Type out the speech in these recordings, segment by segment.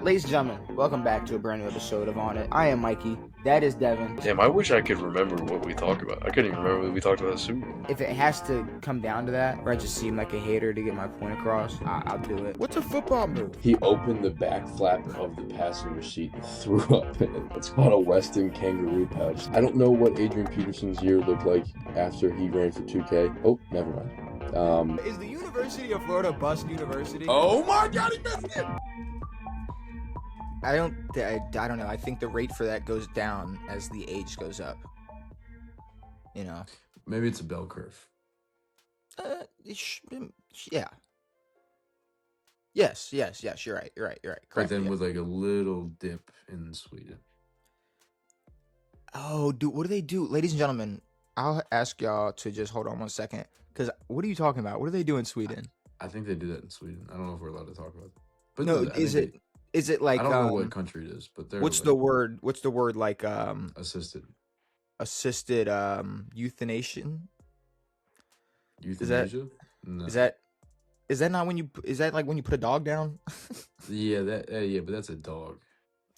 Ladies and gentlemen, welcome back to a brand new episode of On It. I am Mikey. That is Devan. Damn, I wish I could remember what we talked about. I couldn't even remember what we talked about the Super Bowl. If it has to come down to that, or I just seem like a hater to get my point across, I'll do it. What's a football move? He opened the back flap of the passenger seat and threw up in it. It's called a Weston kangaroo pouch. I don't know what Adrian Peterson's year looked like after he ran for 2K. Oh, never mind. Is the University of Florida bust university? Oh my God, he missed it! I don't know. I think the rate for that goes down as the age goes up. You know. Maybe it's a bell curve. Yeah. Yes. You're right. Correct. But then with like a little dip in Sweden. Oh, dude, what do they do? Ladies and gentlemen, I'll ask y'all to just hold on one second. Because what are you talking about? What do they do in Sweden? I think they do that in Sweden. I don't know if we're allowed to talk about it. But no, is it like I don't know what country it is, but they're what's like, the word like assisted euthanasia? Euthanasia? No. Is that not when you put a dog down? Yeah, but that's a dog.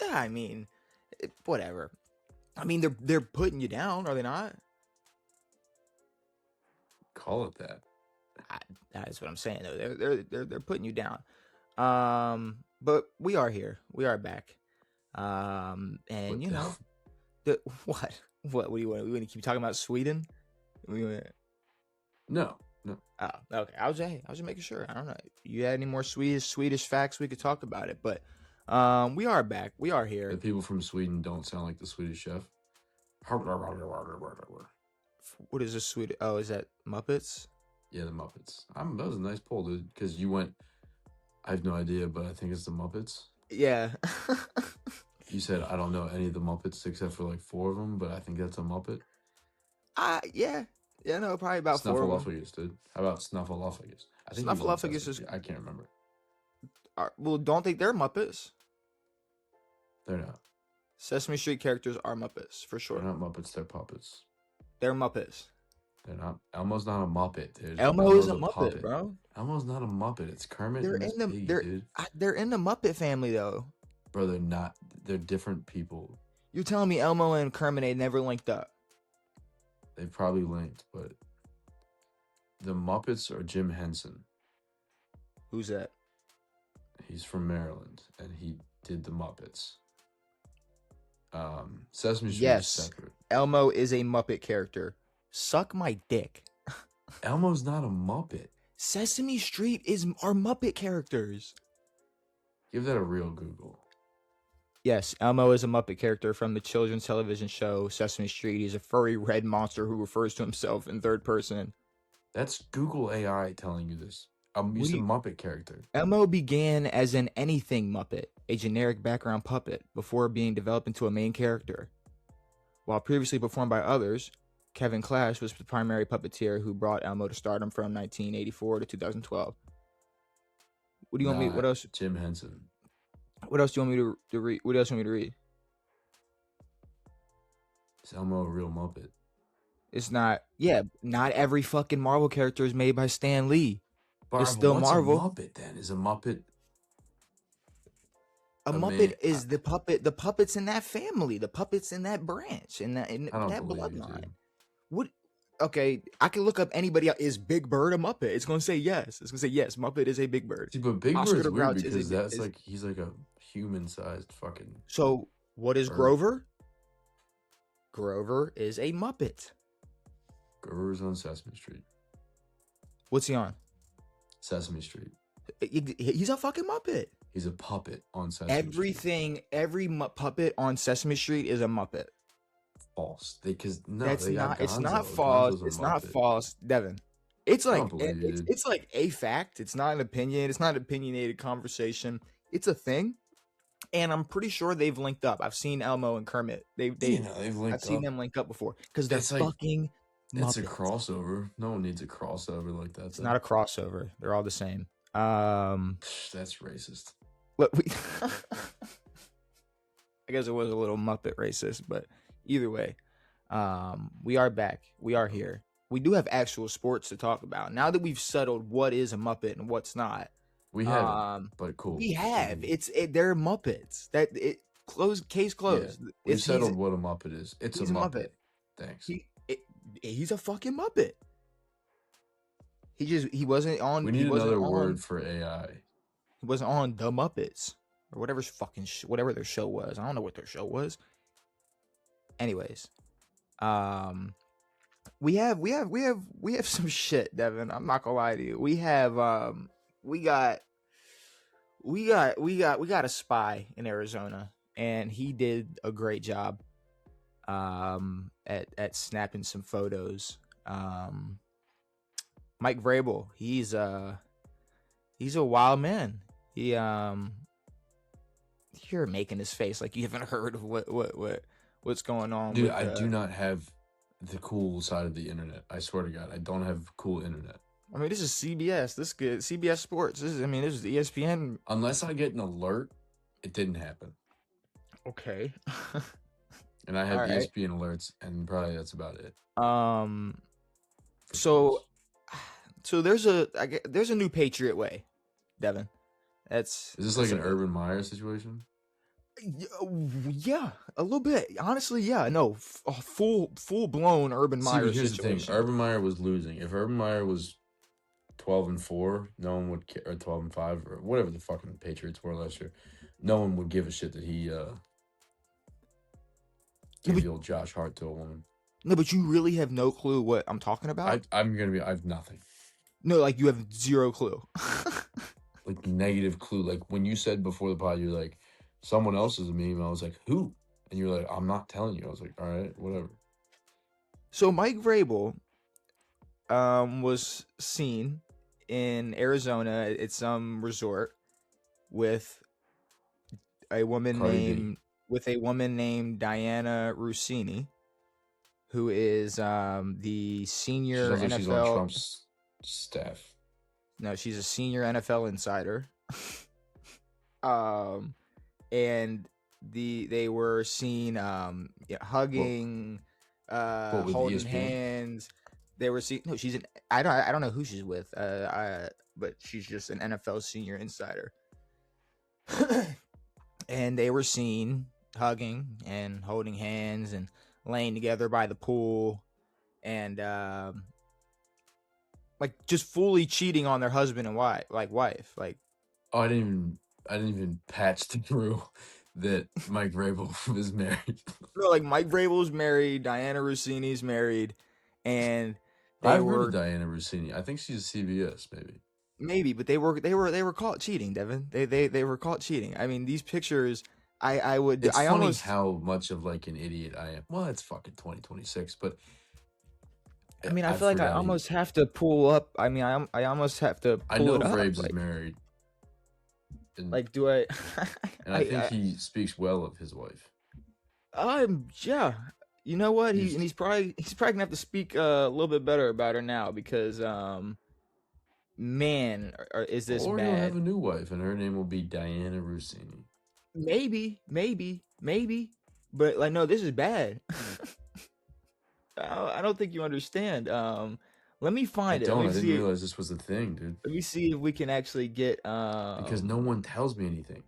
I mean, whatever. I mean, they're putting you down, are they not? Call it that. That's what I'm saying. Though they're putting you down. But we are here. We are back. And what, you know, what do you want? We want to keep talking about Sweden? No. Oh, okay. I was just making sure. I don't know. You had any more Swedish facts? We could talk about it. But we are back. We are here. The people from Sweden don't sound like the Swedish Chef. What is this Swedish? Oh, is that Muppets? Yeah, the Muppets. That was a nice poll, dude. Because you went. I have no idea, but I think it's the Muppets. Yeah. You said I don't know any of the Muppets except for like 4 of them, but I think that's a Muppet. Yeah. Yeah, no, probably about 4 of them. Snuffleupagus, dude. How about Snuffleupagus? I think Snuffleupagus is. I can't remember. Well, don't think they're Muppets. They're not. Sesame Street characters are Muppets for sure. They're not Muppets. They're puppets. They're Muppets. They're not. Elmo's not a Muppet, dude. Elmo is a Muppet, puppet. Bro. Elmo's not a Muppet. It's Kermit and Miss Piggy, dude. They're in the Muppet family, though. Bro, they're not. They're different people. You're telling me Elmo and Kermit ain't never linked up? They probably linked, but the Muppets are Jim Henson. Who's that? He's from Maryland, and he did the Muppets. Sesame Street is separate. Elmo is a Muppet character. Suck my dick. Elmo's not a Muppet. Sesame Street are Muppet characters. Give that a real Google. Yes, Elmo is a Muppet character from the children's television show Sesame Street. He's a furry red monster who refers to himself in third person. That's Google AI telling you this. He's a Muppet character. Elmo began as an anything Muppet, a generic background puppet, before being developed into a main character. While previously performed by others, Kevin Clash was the primary puppeteer who brought Elmo to stardom from 1984 to 2012. What do you want me? What else? Jim Henson. What else do you want me to read? What else do you want me to read? Is Elmo a real Muppet? It's not. Yeah, not every fucking Marvel character is made by Stan Lee. But it's still Marvel. A Muppet then is a Muppet. A Muppet is the puppet. The puppets in that family. The puppets in that branch. In that bloodline. What? Okay, I can look up anybody else. Is Big Bird a Muppet? It's gonna say yes. It's gonna say yes. Muppet is a Big Bird. See, but Big Bird's weird because that's like he's like a human-sized fucking. So what is bird. Grover? Grover is a Muppet. Grover's on Sesame Street. What's he on? Sesame Street. He's a fucking Muppet. He's a puppet on Sesame Street. Every puppet on Sesame Street is a Muppet. False. It's not false. It's not false, Devin. It's like it's like a fact. It's not an opinion. It's not an opinionated conversation. It's a thing, and I'm pretty sure they've linked up. I've seen Elmo and Kermit. They've linked. I've seen them link up before because they're fucking. It's a crossover. No one needs a crossover like that. It's not a crossover. They're all the same. That's racist. Look, I guess it was a little Muppet racist, but either way, we are back. We are here. We do have actual sports to talk about. Now that we've settled what is a Muppet and what's not, We haven't, but cool. We have. They're Muppets. Case closed. Yeah, we settled what a Muppet is. It's a Muppet. Thanks. He's a fucking Muppet. He wasn't on. We need another word for AI. He wasn't on the Muppets or whatever whatever their show was. I don't know what their show was. Anyways, we have some shit, Devin. I'm not gonna lie to you. We got a spy in Arizona, and he did a great job at snapping some photos. Mike Vrabel, he's a wild man. You're making his face like you haven't heard of what's going on. Dude, I do not have the cool side of the internet. I swear to God, I don't have cool internet. I mean, this is CBS. This is good. CBS Sports. This is ESPN. Unless I get an alert, it didn't happen. Okay. And I have ESPN alerts, and probably that's about it. So there's a new Patriot Way, Devin. Is this like an Urban Meyer situation? Yeah, a little bit. Honestly, yeah. No, a full blown Urban Meyer situation. Here's the thing: Urban Meyer was losing. If Urban Meyer was 12-4, no one would care, or 12-5, or whatever the fucking Patriots were last year. No one would give a shit that he gave the old Josh Hart to a woman. No, but you really have no clue what I'm talking about. I have nothing. No, like you have zero clue. Like negative clue. Like when you said before the pod, you're like, someone else is a meme. I was like, who? And you're like, I'm not telling you. I was like, all right, whatever. So Mike Vrabel was seen in Arizona at some resort with a woman named Diana Rossini, who is the senior NFL. She's on Trump's staff. No, she's a senior NFL insider. And they were seen hugging, holding hands. They were seen. No, I don't know who she's with. But she's just an NFL senior insider. And they were seen hugging and holding hands and laying together by the pool, and like just fully cheating on their husband and wife. Like, oh, I didn't even patch through that Mike Vrabel was married. No, like Mike Vrabel's married, Diana Rossini's married, and I've heard of Diana Rossini. I think she's a CBS, maybe, but they were caught cheating, Devin. They were caught cheating. I mean, these pictures. It's funny how much of like an idiot I am. Well, it's fucking 2026, but I mean, I feel like I almost have to pull up. I mean, I almost have to pull I know it up. Vrabes is married. And, like, do I? And I think he speaks well of his wife. Yeah. You know what? He's probably gonna have to speak a little bit better about her now because man, is this or bad? Or he'll have a new wife, and her name will be Diana Rossini. Maybe, but like, no, this is bad. I don't think you understand. Let me find it. I didn't realize this was a thing, dude. Let me see if we can actually get because no one tells me anything.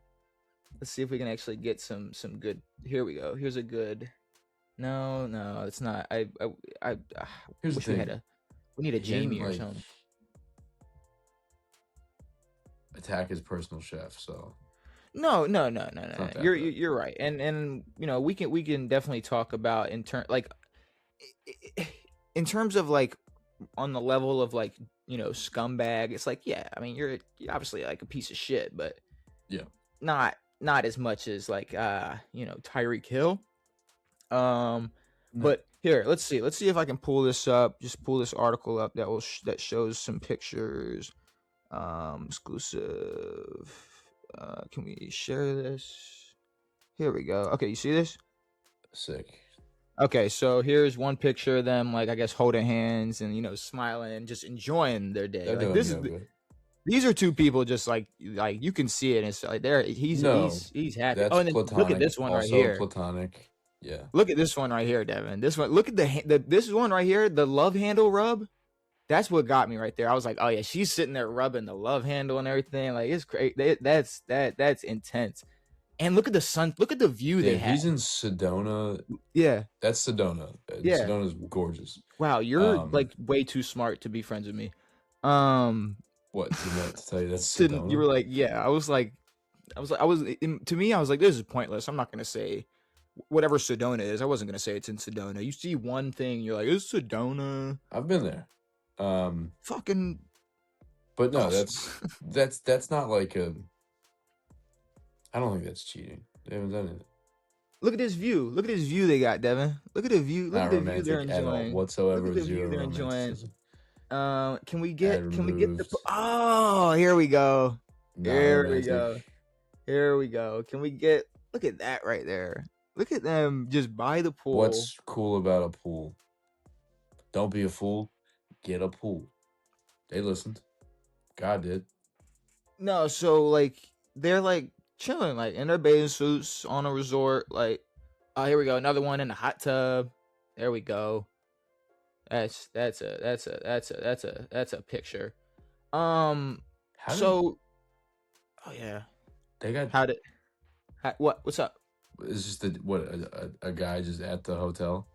Let's see if we can actually get some good. Here we go. Here's a good. No, it's not. I Here's wish the thing. we need a Jamie or something. Attack his personal chef, so. No. You're right, and you know we can definitely talk about in terms of like on the level of like, you know, scumbag. It's like, yeah, I mean you're obviously like a piece of shit, but yeah, not as much as like you know, Tyreek Hill. But here, let's see if I can pull this up. Just pull this article up that shows some pictures. Exclusive. Can we share this? Here we go. Okay, you see this? Sick. Okay, so here's one picture of them, like I guess holding hands and, you know, smiling, just enjoying their day. Like these are two people just like you can see it. It's like he's happy. That's and then platonic. Look at this one right here. Platonic. Yeah. Look at this one right here, Devin. This one. Look at this one right here. The love handle rub. That's what got me right there. I was like, oh yeah, she's sitting there rubbing the love handle and everything. Like it's great. That's intense. And look at the sun. Look at the view they if had. he's in Sedona, Yeah, that's Sedona. yeah. Sedona's gorgeous. Wow, you're like way too smart to be friends with me. What to tell you that's You Sedona? were like, yeah. To me, I was like, this is pointless. I'm not gonna say whatever Sedona is. I wasn't gonna say it's in Sedona. You see one thing, you're like, it's Sedona. I've been there. Fucking. But no, awesome. that's not like a. I don't think that's cheating. They haven't done it. Look at this view. Look at this view they got, Devin. Look at the view. Look at the view they're enjoying. At all whatsoever. Look at the Zero view they're romanticism. enjoying. Can we get the? Removed. Oh, here we go. Not Here we romantic. go. Here we go. Can we get? Look at that right there. Look at them just by the pool. What's cool about a pool? Don't be a fool. Get a pool. They listened. God did. No, so like they're like chilling, like in their bathing suits on a resort. Like, oh, here we go, another one in the hot tub. There we go. That's a picture. Oh yeah. They got. What's up? It's just a guy just at the hotel.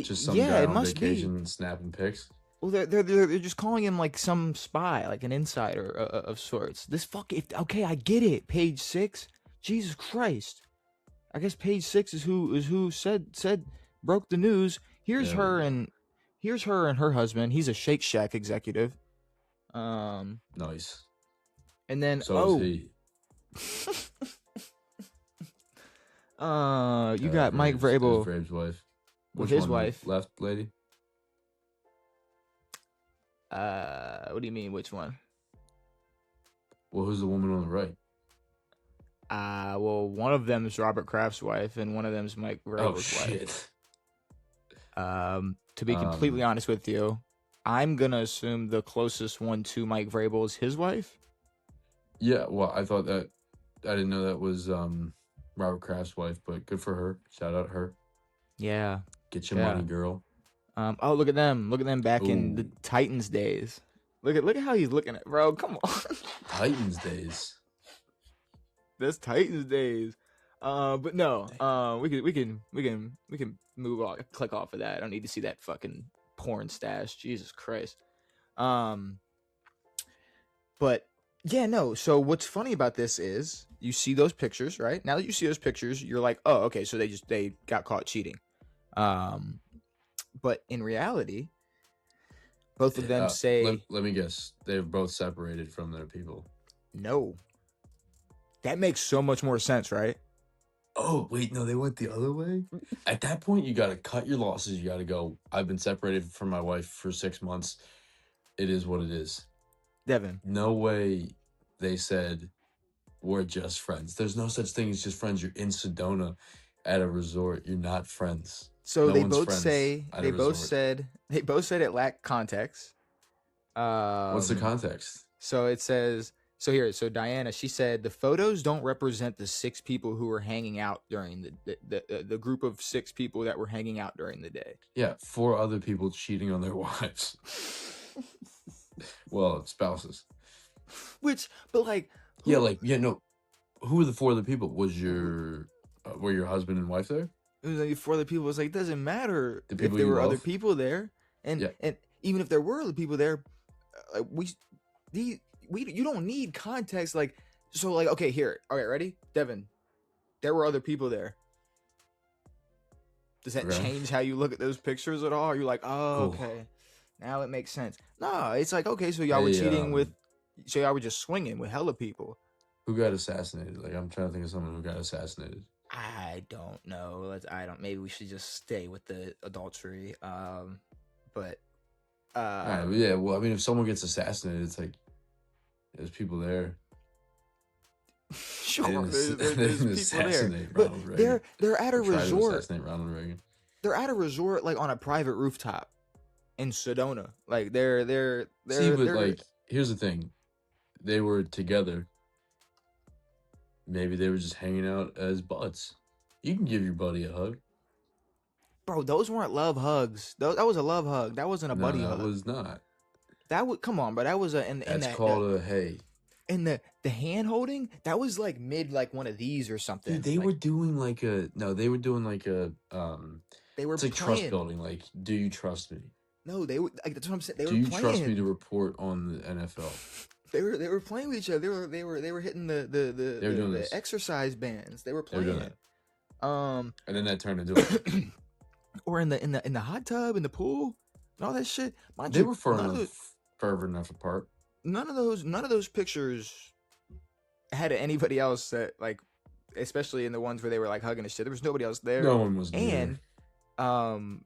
Just some yeah, guy it on must vacation be. snapping pics. Well, they're just calling him like some spy, like an insider of sorts. Okay, I get it. Page 6. Jesus Christ. I guess page 6 is who said broke the news. Here's her and her husband. He's a Shake Shack executive. Nice. And then So is he. You got Mike Vrabel. Vrabel's wife. With his wife. Left lady. What do you mean? Which one? Well, who's the woman on the right? Well, one of them is Robert Kraft's wife, and one of them is Mike Vrabel's wife. To be completely honest with you, I'm gonna assume the closest one to Mike Vrabel is his wife. Yeah, well, I thought that. I didn't know that was Robert Kraft's wife, but good for her. Shout out her. Yeah. Get your money, girl. Oh, look at them! Look at them back in the Titans days. Look at how he's looking at, bro. Come on. Titans days. That's Titans days. But no. We can move on. Click off of that. I don't need to see that fucking porn stash. Jesus Christ. But yeah, no. So what's funny about this is you see those pictures, right? Now that you see those pictures, you're like, oh, okay. So they got caught cheating. But in reality, both of them say... Let me guess. They're both separated from their people. No. That makes so much more sense, right? Oh, wait, no, they went the other way? At that point, you got to cut your losses. You got to go, I've been separated from my wife for 6 months. It is what it is. Devin. No way they said, we're just friends. There's no such thing as just friends. You're in Sedona at a resort. You're not friends. So no they both said it lacked context. What's the context? So it says, so Diana, she said the photos don't represent the 6 people who were hanging out during the group of 6 people that were hanging out during the day. Yeah, 4 other people cheating on their wives. Well, spouses. But like, no. Who were the 4 other people? Was were your husband and wife there? It was like 4 other people. It was like, it doesn't matter if there were other people there, and even if there were other people there, you don't need context. Like, so like, okay, here, all right, ready, Devin? There were other people there. Does that change how you look at those pictures at all? Are you like, oh, okay, now it makes sense? No, it's like, okay, so y'all were cheating so y'all were just swinging with hella people. Who got assassinated? Like, I'm trying to think of someone who got assassinated. I don't know. Maybe we should just stay with the adultery. But yeah. Well, I mean, if someone gets assassinated, it's like there's people there. Sure, there's people there. But they're at a resort. Assassinate Ronald Reagan. They're at a resort, like on a private rooftop in Sedona. Like they're. Like, here's the thing, they were together. Maybe they were just hanging out as buds. You can give your buddy a hug. Bro, those weren't love hugs. That was a love hug. That wasn't a buddy that hug. was not. That would come on, bro. That was That's called a hey. And the hand holding, that was like mid like one of these or something. Dude, they were doing like a they were doing like a They were it's like playing. trust building. Like, do you trust me? No, they were like that's what I'm saying. They do were you playing. trust me to report on the NFL? They were playing with each other. They were hitting the exercise bands. They were playing. They were doing that. And then that turned into it. Or in the hot tub, in the pool, and all that shit. They were further enough apart. None of those pictures had anybody else that like, especially in the ones where they were like hugging and shit. There was nobody else there. No one was there. And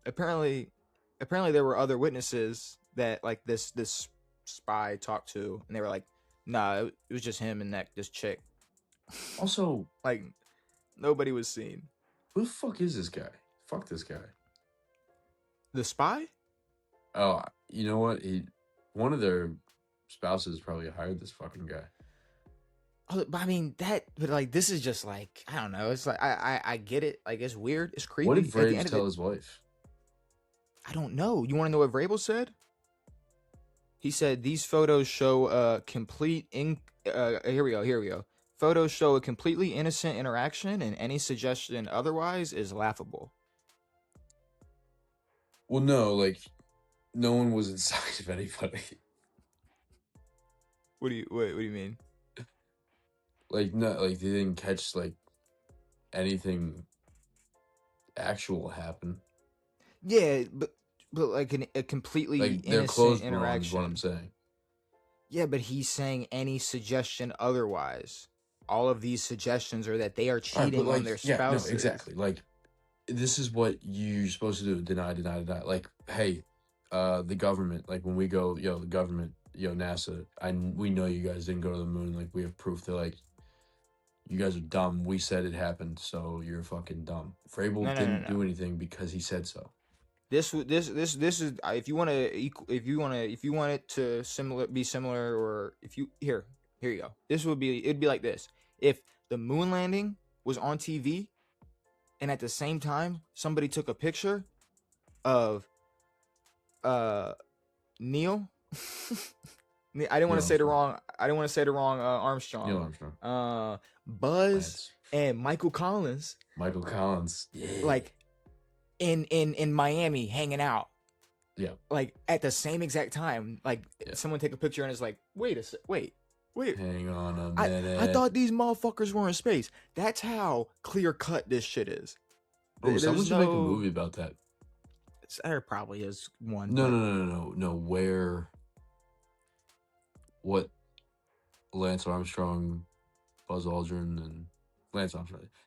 apparently there were other witnesses that like this spy talked to, and they were like, nah, it was just him and this chick. Also, like, nobody was seen. Who the fuck is this guy? Fuck this guy. The spy? Oh, you know what? One of their spouses probably hired this fucking guy. Oh, but I mean but like this is just like, I don't know. It's like I get it. Like, it's weird. It's creepy. What did Vrabel tell his wife? I don't know. You want to know what Vrabel said? He said these photos show a complete here we go. Photos show a completely innocent interaction, and any suggestion otherwise is laughable. Well, no, like no one was inside of anybody. What do you mean? Like, no, like they didn't catch like anything actual happen. Yeah, but like a completely like innocent interaction. Is what I'm saying. Yeah, but he's saying any suggestion otherwise. All of these suggestions are that they are cheating on their spouses. No, exactly. Like, this is what you're supposed to do. Deny. Like, hey, the government, like when we go, the government, NASA, we know you guys didn't go to the moon. Like, we have proof. They're like, you guys are dumb. We said it happened, so you're fucking dumb. Vrabel didn't do anything because he said so. This is if you want it to be similar, or if you here you go. It'd be like this. If the moon landing was on TV, and at the same time somebody took a picture of Neil. I didn't want to say the wrong Armstrong. Neil Armstrong. Buzz and Michael Collins. Yeah. Like in Miami hanging out. Yeah. Like at the same exact time. Like someone take a picture and it's like, wait. Hang on a minute. I thought these motherfuckers were in space. That's how clear cut this shit is. Oh, someone should make a movie about that. There probably is one. No. What Lance Armstrong, Buzz Aldrin, and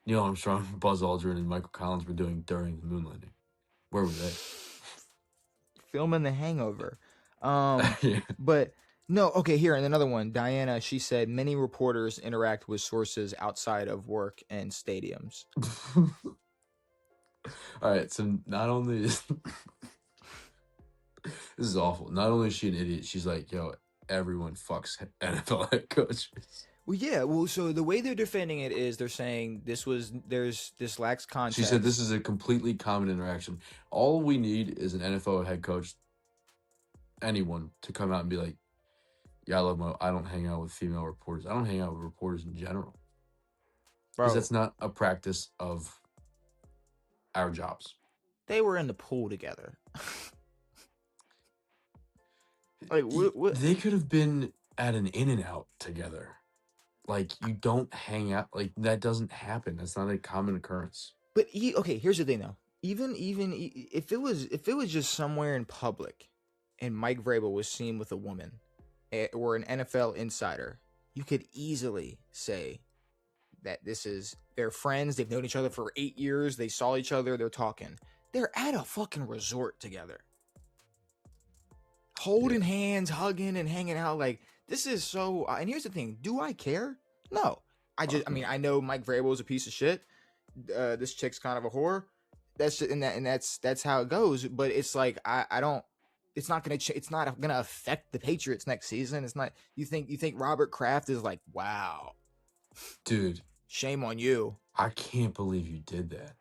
Neil Armstrong, Buzz Aldrin, and Michael Collins were doing during the moon landing. Where were they? Filming The Hangover. Yeah. But no, okay, here, and another one. Diana, she said many reporters interact with sources outside of work and stadiums. All right, so not only this is awful. Not only is she an idiot, she's like, everyone fucks NFL head coaches. Well, yeah. Well, so the way they're defending it is they're saying this lacks context. She said this is a completely common interaction. All we need is an NFL head coach, anyone, to come out and be like, yeah, I don't hang out with female reporters. I don't hang out with reporters in general. Because that's not a practice of our jobs. They were in the pool together. Like, what? They could have been at an In-N-Out together. Like, you don't hang out. Like, that doesn't happen. That's not a common occurrence. But here's the thing though. Even if it was just somewhere in public, and Mike Vrabel was seen with a woman, or an NFL insider, you could easily say that they're friends. They've known each other for 8 years. They saw each other. They're talking. They're at a fucking resort together, holding hands, hugging, and hanging out. Like, this is so. And here's the thing: do I care? No. I know Mike Vrabel is a piece of shit. This chick's kind of a whore. That's how it goes. But it's like I don't. It's not gonna affect the Patriots next season. It's not. You think Robert Kraft is like, wow, dude, shame on you. I can't believe you did that.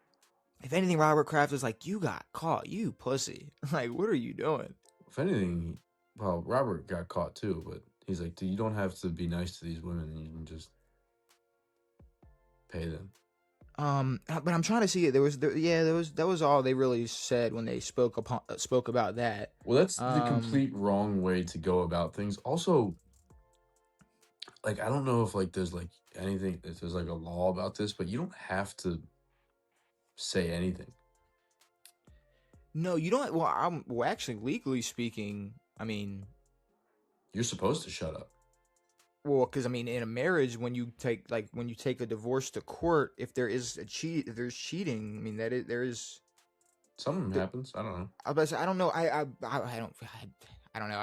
If anything, Robert Kraft was like, "You got caught, you pussy." Like, what are you doing? If anything, well, Robert got caught too, but he's like, you don't have to be nice to these women. You can just pay them. But I'm trying to see it. That was all they really said when they spoke about that. Well, that's the complete wrong way to go about things. Also, like, I don't know if like there's like anything, if there's like a law about this, but you don't have to say anything. No, you don't. Well, actually, legally speaking, I mean, you're supposed to shut up. Well, because I mean, in a marriage, when you take a divorce to court, if there's cheating, I mean there is something happens. I don't know. I don't know. I don't know.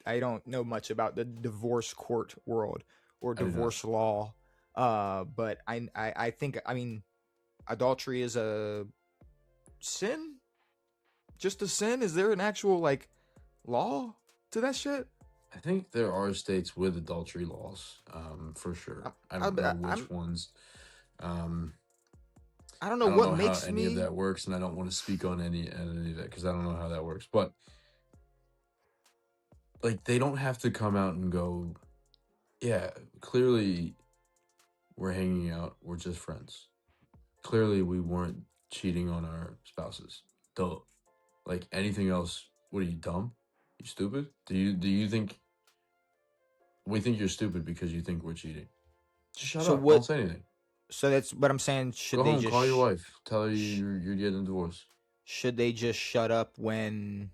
I don't know much about the divorce court world or divorce law. But I think, I mean, adultery is a sin. Just a sin. Is there an actual like law to that shit? I think there are states with adultery laws, for sure. I don't know which ones. I don't know what makes how any of that works, and I don't want to speak on any of that because I don't know how that works. But like, they don't have to come out and go, yeah, clearly we're hanging out, we're just friends. Clearly we weren't cheating on our spouses. Duh. Like, anything else, what are you, dumb? You stupid? Do you think we think you're stupid because you think we're cheating? Just shut up. Don't say anything. So that's what I'm saying. Go home, call your wife. Tell her you're getting a divorce. Should they just shut up when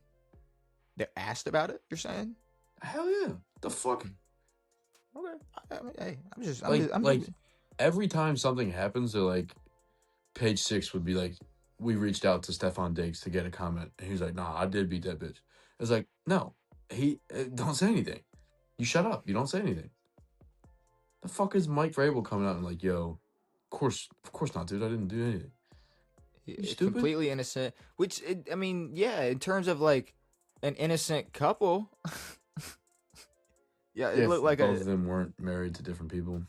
they're asked about it? You're saying? Hell yeah. The fuck? Okay. I mean, hey, I'm every time something happens, they're like, page 6 would be like, we reached out to Stefan Diggs to get a comment. And he's like, nah, I did beat that bitch. It's like, no, don't say anything. You shut up. You don't say anything. The fuck is Mike Vrabel coming out and like, yo, of course not, dude. I didn't do anything. You stupid? Completely innocent. Which, I mean, yeah, in terms of like an innocent couple. Yeah, it looked like both of them weren't married to different people.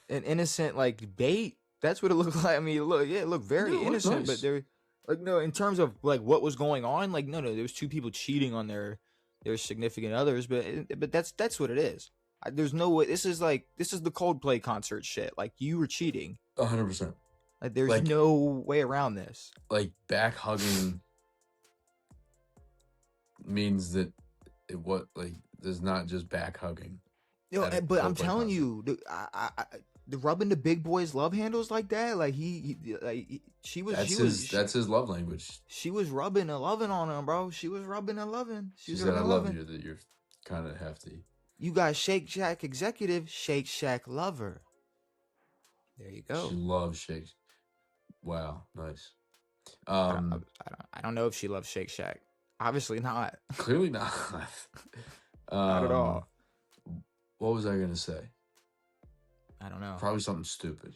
An innocent like bait. That's what it looked like. I mean, it looked very innocent, nice. But there, like, no, in terms of like what was going on, like, no, there was 2 people cheating on their significant others, but that's what it is. There's no way. This is the Coldplay concert shit. Like, you were cheating. 100%. Like, there's no way around this. Like, back hugging means that there's not just back hugging. But I'm telling you, the rubbing the big boys love handles like that, like that's his love language. She was rubbing and loving on him, bro. She was rubbing and loving. She said, "I love you." That you're kind of hefty. You got Shake Shack executive, Shake Shack lover. There you go. She loves Shake. Wow, nice. I don't know if she loves Shake Shack. Obviously not. Clearly not. Not at all. What was I gonna say? I don't know. Probably something stupid.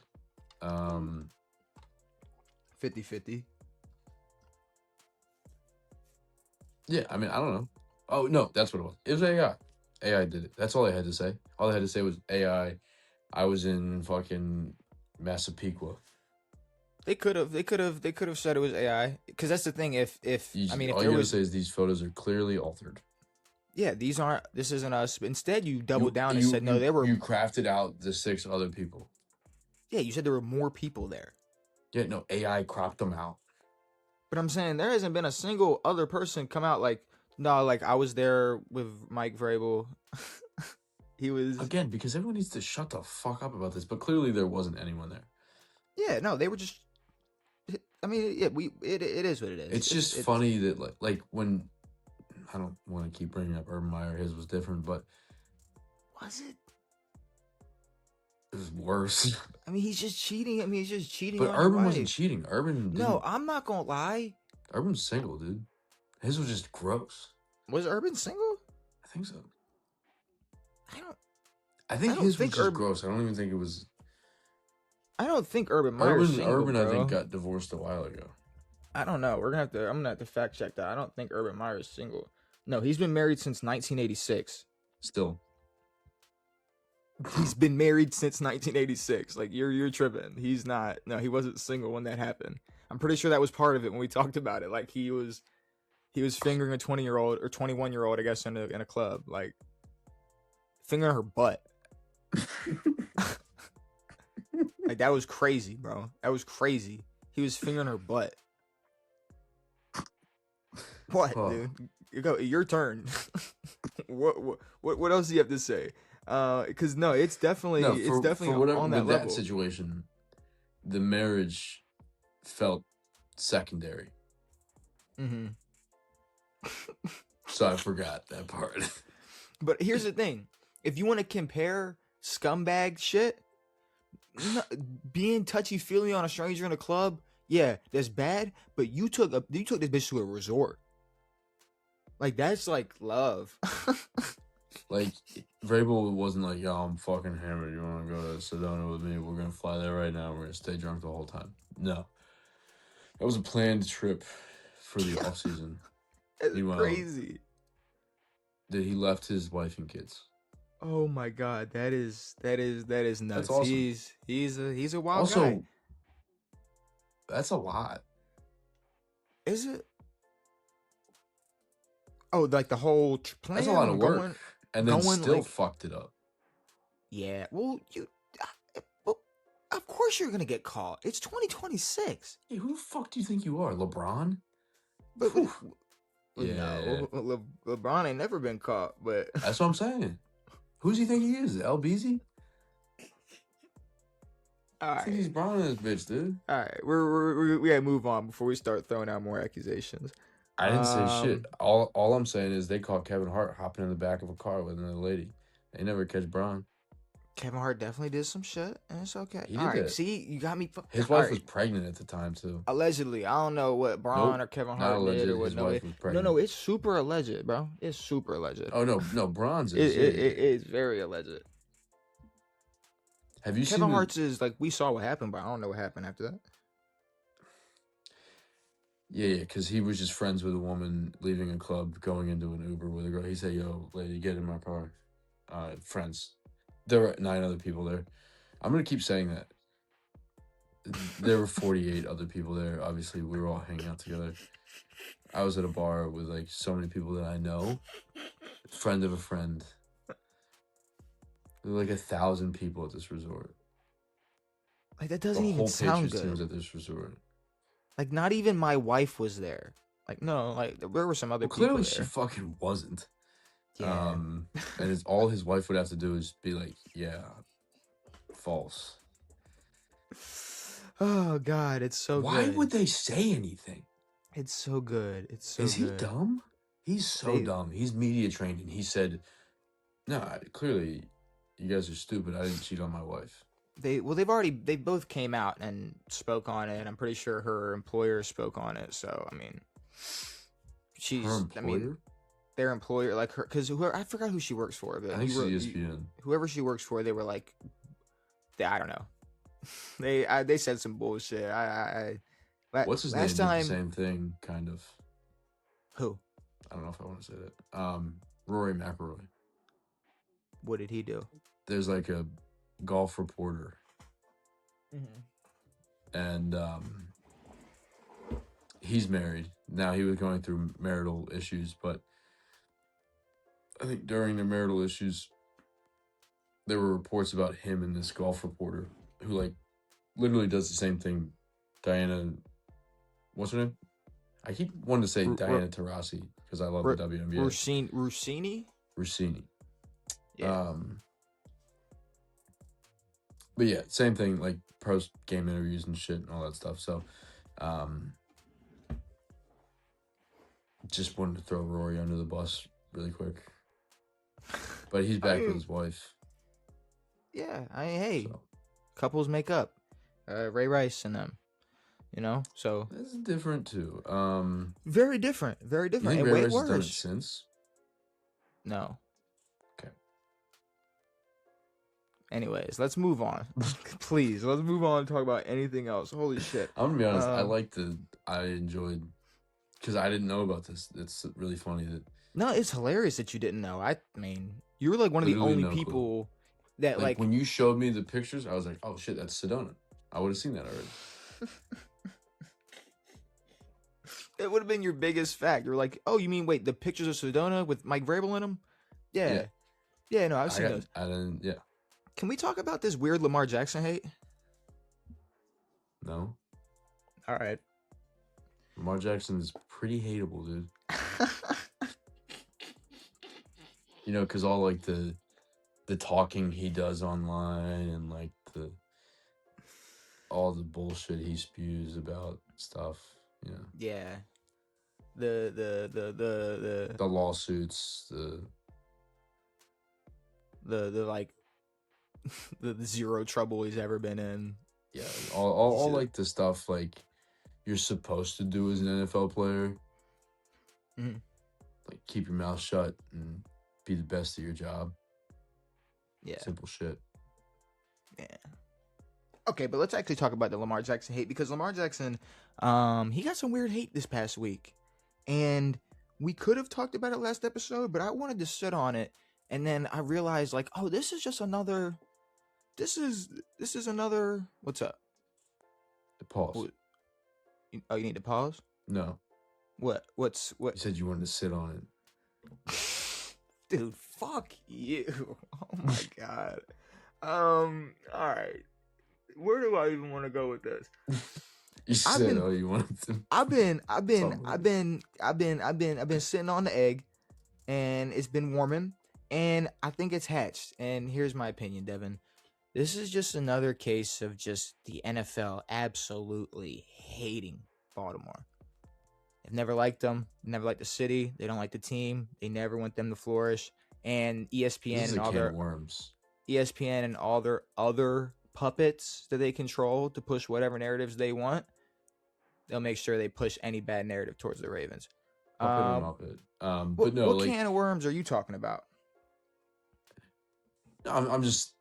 50-50. Yeah, I mean, I don't know. Oh, no, that's what it was. It was AI. AI did it. That's all I had to say. All I had to say was AI. I was in fucking Massapequa. They could have said it was AI, because that's the thing. If all you gotta say is these photos are clearly altered. Yeah, this isn't us. Instead, you doubled down and said, no, they were... You crafted out the 6 other people. Yeah, you said there were more people there. Yeah, no, AI cropped them out. But I'm saying there hasn't been a single other person come out like, no, like, I was there with Mike Vrabel. He was... Again, because everyone needs to shut the fuck up about this, but clearly there wasn't anyone there. Yeah, no, they were just... I mean, yeah, it is what it is. It's just funny that, like when... I don't want to keep bringing up Urban Meyer. His was different, but was it? It was worse. I mean, he's just cheating. But Urban wasn't cheating. Urban. No, I'm not gonna lie. Urban's single, dude. His was just gross. Was Urban single? I think so. I think his was just gross. I don't even think it was. I don't think Urban Meyer was single, Urban, bro. I think, got divorced a while ago. I don't know. I'm gonna have to fact check that. I don't think Urban Meyer is single. No, he's been married since 1986. Still. He's been married since 1986. Like, you're tripping. He's not. No, he wasn't single when that happened. I'm pretty sure that was part of it when we talked about it. Like he was fingering a 20-year-old or 21-year-old, I guess, in a club, like fingering her butt. Like that was crazy, bro. That was crazy. He was fingering her butt. What, dude? Your turn. What else do you have to say? Because no, it's definitely on that level. That situation, the marriage felt secondary. Mm-hmm. So I forgot that part. But here's the thing: if you want to compare scumbag shit, being touchy-feely on a stranger in a club, yeah, that's bad. But you took this bitch to a resort. Like that's like love. Like Vrabel wasn't like, yo, I'm fucking hammered. You want to go to Sedona with me? We're gonna fly there right now. We're gonna stay drunk the whole time. No, that was a planned trip for the off season. That's crazy. That he left his wife and kids. Oh my god, that is nuts. That's awesome. He's a wild also, guy. That's a lot. Is it? Oh, like the whole plan. That's a lot of work, and then still like, fucked it up. Yeah, well, of course you're gonna get caught. It's 2026. Hey, who the fuck do you think you are, LeBron? But yeah, no, LeBron ain't never been caught. But that's what I'm saying. Who does he think he is? LBZ? All right, he's Brown in this bitch, dude. All right, we gotta move on before we start throwing out more accusations. I didn't say shit. All I'm saying is they caught Kevin Hart hopping in the back of a car with another lady. They never catch Braun. Kevin Hart definitely did some shit, and it's okay. He did that. See, you got me. His wife was pregnant at the time too. Allegedly, I don't know what Braun or Kevin Hart did or what. No, it's super alleged, bro. It's super alleged. Oh no, Braun's is. It's very alleged. Have you seen Kevin Hart's is like we saw what happened, but I don't know what happened after that. Yeah, because he was just friends with a woman leaving a club, going into an Uber with a girl. He said, yo, lady, get in my car. Friends. There were 9 other people there. I'm going to keep saying that. There were 48 other people there. Obviously, we were all hanging out together. I was at a bar with, like, so many people that I know. Friend of a friend. There were, like, 1,000 people at this resort. Like, that doesn't even sound good. The whole Patriots team was at this resort. Like, not even my wife was there. Like, no, like, there were some other people clearly there. She fucking wasn't. Yeah. And all his wife would have to do is be like, yeah, false. Oh, God, it's so good. Why would they say anything? It's so good. It's so Is good. He dumb? He's so dumb. He's media trained, and he said, no, clearly, you guys are stupid. I didn't cheat on my wife. They both came out and spoke on it. I'm pretty sure her employer spoke on it. So I mean, their employer, like her, because I forgot who she works for. But I think it's ESPN. Whoever she works for, they were like, I don't know. They said some bullshit. What's his name? Did the same thing, kind of. Who? I don't know if I want to say that. Rory McIlroy. What did he do? There's like a golf reporter, and he's married now. He was going through marital issues, but I think during the marital issues there were reports about him and this golf reporter who like literally does the same thing. Diana, what's her name? I keep wanting to say Diana Taurasi because I love the WNBA. Rossini. Yeah. But yeah, same thing, like post-game interviews and shit and all that stuff. So, just wanted to throw Rory under the bus really quick. But he's back with his wife. Yeah, couples make up. Ray Rice and them, so. That's different too. Very different. Very different. You think Ray Rice has done it since? No. Okay. Anyways, let's move on. Please, let's move on and talk about anything else. Holy shit. I'm gonna be honest, I enjoyed, because I didn't know about this. It's really funny that. No, it's hilarious that you didn't know. I mean, you were like one of the only people that like. When you showed me the pictures, I was like, oh shit, that's Sedona. I would have seen that already. It would have been your biggest fact. You're like, oh, you mean wait, the pictures of Sedona with Mike Vrabel in them? Yeah. Yeah, no, I've seen those. I didn't. Yeah. Can we talk about this weird Lamar Jackson hate? No. All right. Lamar Jackson is pretty hateable, dude. You know, because all like the talking he does online and like all the bullshit he spews about stuff. You know. Yeah. The lawsuits, the like the zero trouble he's ever been in. Yeah, all like the stuff like you're supposed to do as an NFL player. Mm-hmm. Like keep your mouth shut and be the best at your job. Yeah. Simple shit. Yeah. Okay, but let's actually talk about the Lamar Jackson hate, because Lamar Jackson, he got some weird hate this past week. And we could have talked about it last episode, but I wanted to sit on it, and then I realized like, oh, this is another what's up? The pause. Oh, you need to pause? No. What? You said you wanted to sit on it. Dude, fuck you. Oh my god. All right. Where do I even want to go with this? You said all you wanted to. I've been sitting on the egg, and it's been warming, and I think it's hatched. And here's my opinion, Devan. This is just another case of just the NFL absolutely hating Baltimore. They've never liked them. Never liked the city. They don't like the team. They never want them to flourish. And ESPN and all their worms. ESPN and all their other puppets that they control to push whatever narratives they want, they'll make sure they push any bad narrative towards the Ravens. But no, what can of worms are you talking about? I'm just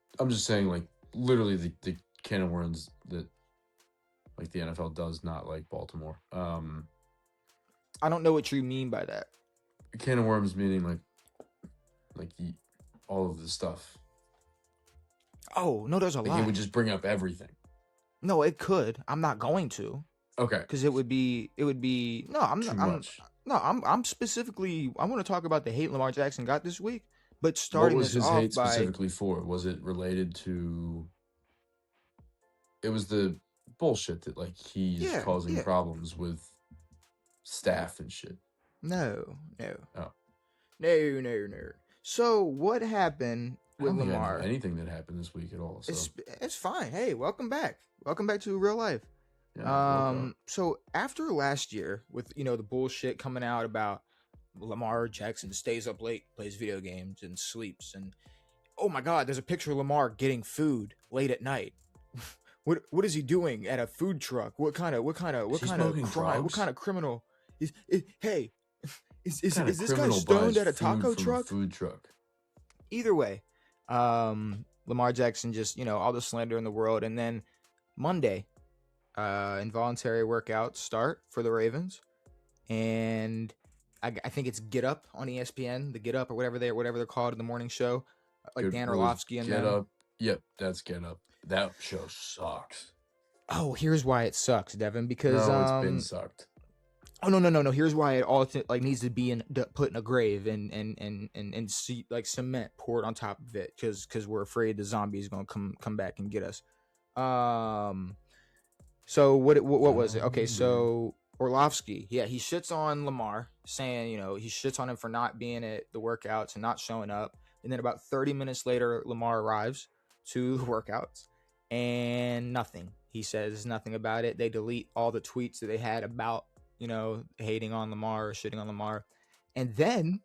saying, like, literally the can of worms that like the NFL does not like Baltimore. I don't know what you mean by that. A can of worms meaning like all of the stuff. Oh, no, there's a lot. It would just bring up everything. No, it could. I'm not going to. Okay. Because it would be no, I'm specifically, I want to talk about the hate Lamar Jackson got this week, but starting what was this his off hate by, specifically for? Was it related to, it was the bullshit that like he's causing problems with staff and shit. No. Oh. No. So what happened with Lamar? Anything that happened this week at all. So. It's fine. Hey, welcome back. Welcome back to real life. Yeah, so after last year with, the bullshit coming out about Lamar Jackson stays up late, plays video games and sleeps, and oh my God, there's a picture of Lamar getting food late at night. What is he doing at a food truck? What kind of crime? What kind of criminal is this guy stoned at a taco truck? Food truck. Either way, Lamar Jackson just, all the slander in the world. And then Monday, involuntary workouts start for the Ravens. And I think it's Get Up on ESPN, the Get Up or whatever they're called in the morning show. Like Dan Orlovsky and Get Up. Yep, that's Get Up. That show sucks. Oh, here's why it sucks, Devin, because it's been sucked. Oh no! Here's why it all needs to be put in a grave and see, like, cement poured on top of it because we're afraid the zombie is gonna come back and get us. So what was it? Okay, so Orlovsky, he shits on Lamar, saying he shits on him for not being at the workouts and not showing up. And then about 30 minutes later, Lamar arrives to the workouts and nothing. He says nothing about it. They delete all the tweets that they had about hating on Lamar or shitting on Lamar. And then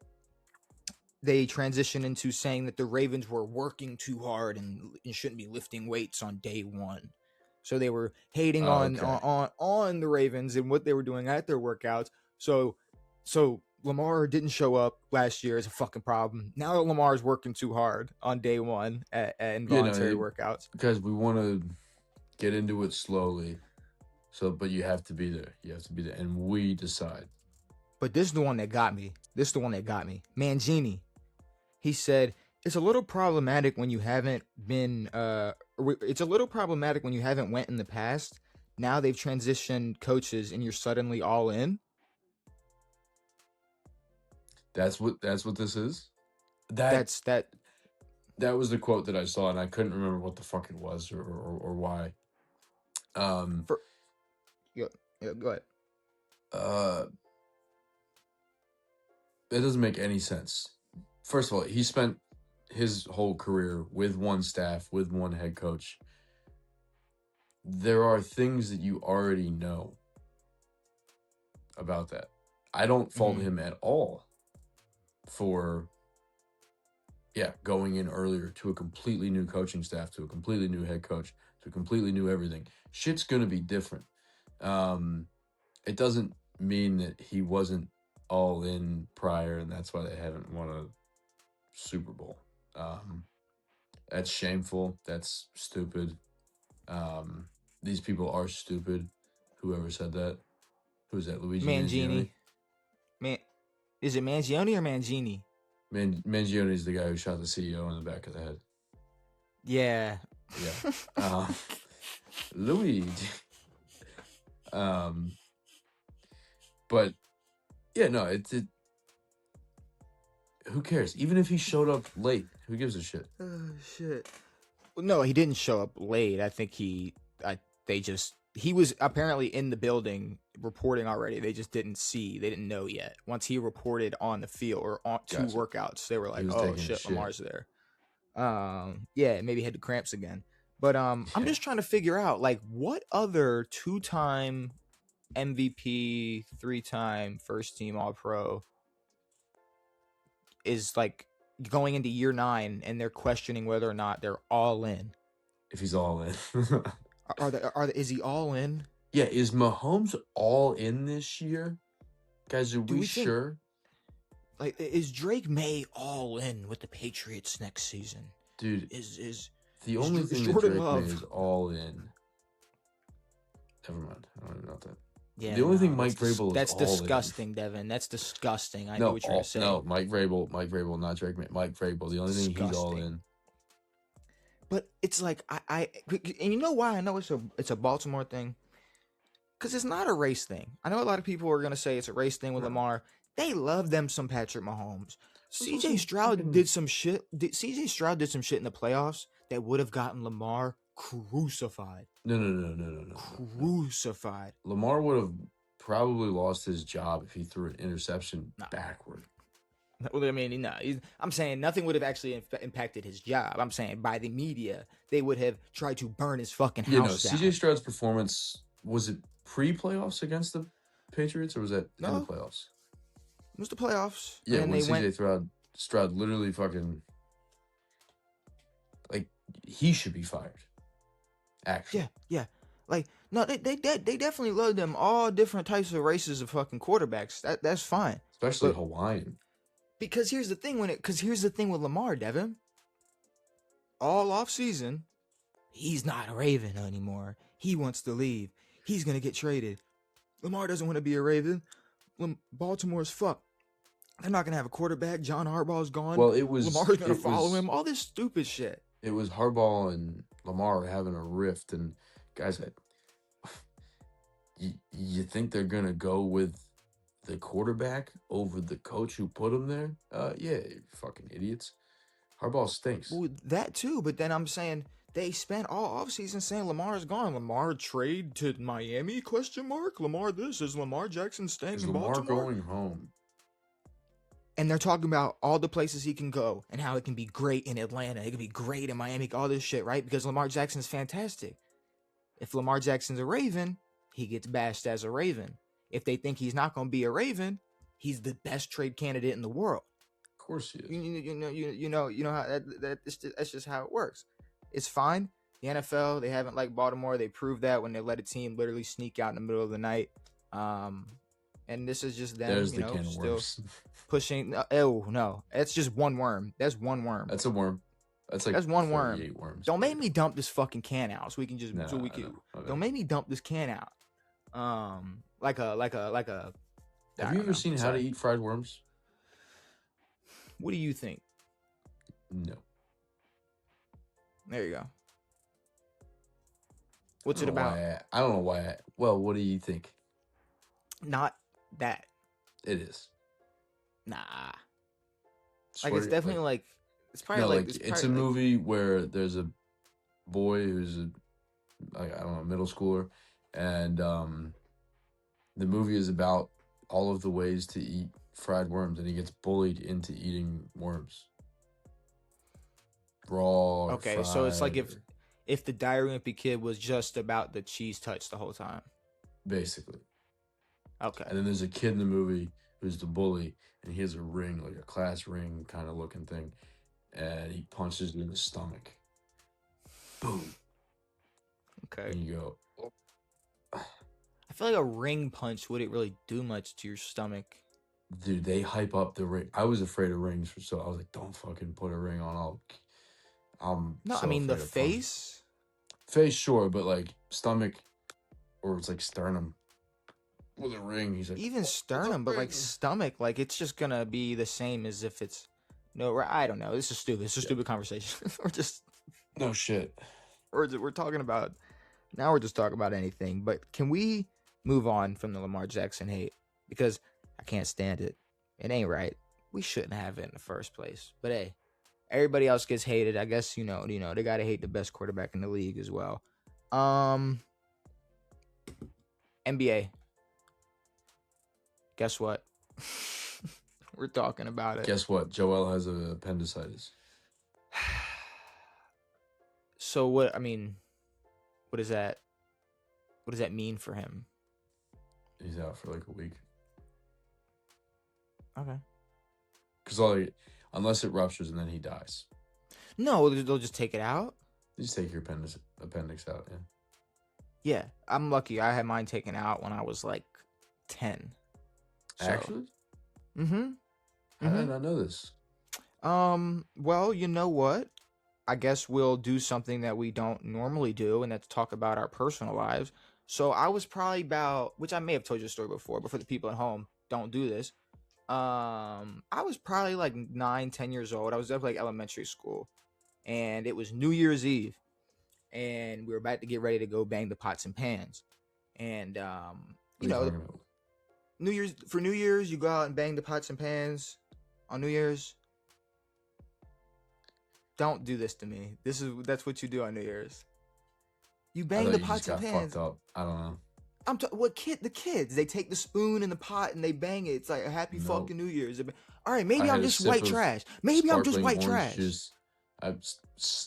they transition into saying that the Ravens were working too hard and shouldn't be lifting weights on day one. So they were hating on the Ravens and what they were doing at their workouts. So Lamar didn't show up last year is a fucking problem. Now that Lamar's working too hard on day one at involuntary workouts. Because we want to get into it slowly. But you have to be there. And we decide. But this is the one that got me. Mangini. He said, it's a little problematic when you haven't been, it's a little problematic when you haven't went in the past. Now they've transitioned coaches and you're suddenly all in. That's what this is. That's that. That was the quote that I saw, and I couldn't remember what the fuck it was or why. Yeah, go ahead. It doesn't make any sense. First of all, he spent his whole career with one staff, with one head coach. There are things that you already know about that. I don't fault him at all for going in earlier to a completely new coaching staff, to a completely new head coach, to a completely new everything. Shit's gonna be different. It doesn't mean that he wasn't all in prior, and that's why they haven't won a Super Bowl. That's shameful. That's stupid. These people are stupid. Whoever said that. Who's that? Luigi Mangione? Is it Mangione or Mangini? Mangione is the guy who shot the CEO in the back of the head. Yeah. Yeah. Luigi. But yeah, no, it. Who cares? Even if he showed up late, who gives a shit? Oh shit. Well, no, he didn't show up late. I think he was apparently in the building reporting already. They just didn't know yet. Once he reported on the field or on two workouts, they were like, "Oh shit, Lamar's there." Yeah, maybe he had the cramps again. But I'm just trying to figure out like what other 2-time MVP, 3-time first team All-Pro is like going into year 9 and they're questioning whether or not they're all in. If he's all in. Is he all in? Yeah, is Mahomes all in this year? Guys, are we sure? Like, is Drake May all in with the Patriots next season? Dude, is the only thing that Drake May is all in. Never mind. I don't even know that. Yeah, the only thing Mike Vrabel is all in. That's disgusting, Devin. That's disgusting. I know what you're going to say. No, Mike Vrabel, not Drake May. Mike Vrabel. The only thing he's all in. But it's like and you know why I know it's a Baltimore thing? Because it's not a race thing. I know a lot of people are gonna say it's a race thing with Lamar. They love them some Patrick Mahomes. CJ Stroud did some shit. CJ Stroud did some shit in the playoffs that would have gotten Lamar crucified. No. Crucified. Lamar would have probably lost his job if he threw an interception backward. Well, I mean, no. I'm saying nothing would have actually impacted his job. I'm saying by the media, they would have tried to burn his fucking house down. CJ Stroud's performance, was it pre-playoffs against the Patriots, or was that in the playoffs? It was the playoffs. Yeah, and when CJ Stroud literally fucking, like, he should be fired. Actually. Yeah. Like, no, they definitely love them all different types of races of fucking quarterbacks. That's fine. Especially Hawaiian. Because here's the thing with Lamar, Devin. All off season, he's not a Raven anymore. He wants to leave. He's gonna get traded. Lamar doesn't want to be a Raven. Baltimore's fucked. They're not gonna have a quarterback. John Harbaugh's gone. Well, Lamar's gonna follow him. All this stupid shit. It was Harbaugh and Lamar having a rift, and guys, you think they're gonna go with the quarterback over the coach who put him there? Yeah, you fucking idiots. Harbaugh stinks. Well, that too, but then I'm saying they spent all offseason saying Lamar's gone. Lamar trade to Miami? ? Lamar this. Is Lamar Jackson staying in Baltimore? Lamar going home? And they're talking about all the places he can go and how it can be great in Atlanta. It can be great in Miami, all this shit, right? Because Lamar Jackson's fantastic. If Lamar Jackson's a Raven, he gets bashed as a Raven. If they think he's not going to be a Raven, he's the best trade candidate in the world. Of course he is. You know how that's just how it works. It's fine. The NFL, they haven't liked Baltimore. They proved that when they let a team literally sneak out in the middle of the night. And this is just them, still pushing. Oh no, it's just one worm. That's one worm. That's a worm. That's one worm. Worms. Don't make me dump this fucking can out so we can just Don't make me dump this can out. Like a. Have you ever seen How to Eat Fried Worms? What do you think? No. There you go. What's it about? I don't know why. Well, what do you think? Not that. It is. Nah. Like it's definitely like it's probably no, like it's a movie where there's a boy who's I don't know, middle schooler, and the movie is about all of the ways to eat fried worms, and he gets bullied into eating worms. Raw. Okay, fried, so it's like if the Diary Wimpy Kid was just about the cheese touch the whole time. basically. Okay. And then there's a kid in the movie who's the bully, and he has a ring, like a class ring kind of looking thing, and he punches it in the stomach. Boom. Okay. And you go. I feel like a ring punch wouldn't really do much to your stomach. Dude, they hype up the ring. I was afraid of rings, so I was like, "Don't fucking put a ring on." No, I mean the face. Face, sure, but like stomach, or it's like sternum with a ring. He's like, even sternum, but like stomach, like it's just gonna be the same as if it's I don't know. This is stupid. It's a stupid conversation. We're just no shit. We're talking about now. We're just talking about anything. But can we move on from the Lamar Jackson hate, because I can't stand it. It ain't right. We shouldn't have it in the first place. But hey, everybody else gets hated. I guess you know they gotta hate the best quarterback in the league as well. NBA. Guess what? We're talking about it. Guess what? Joel has appendicitis. So what? I mean, what is that? What does that mean for him? He's out for like a week. Okay. Because unless it ruptures and then he dies. No, they'll just take it out. You just take your appendix out, yeah. Yeah, I'm lucky. I had mine taken out when I was like 10. So. Actually? Mm-hmm. How did I not know this? Well, you know what? I guess we'll do something that we don't normally do, and that's talk about our personal lives. So I was probably about, which I may have told you a story before, but for the people at home, don't do this. I was probably like 9-10 years old. I was definitely like elementary school, and it was New Year's Eve, and we were about to get ready to go bang the pots and pans, and you know, New Year's you go out and bang the pots and pans on New Year's. Don't do this to me. That's what you do on New Year's. You bang the pots and pans. Fucked up. I don't know. The kids, they take the spoon and the pot and they bang it. It's like a happy fucking New Year's. All right, maybe I'm just white trash. Maybe I'm just white trash. I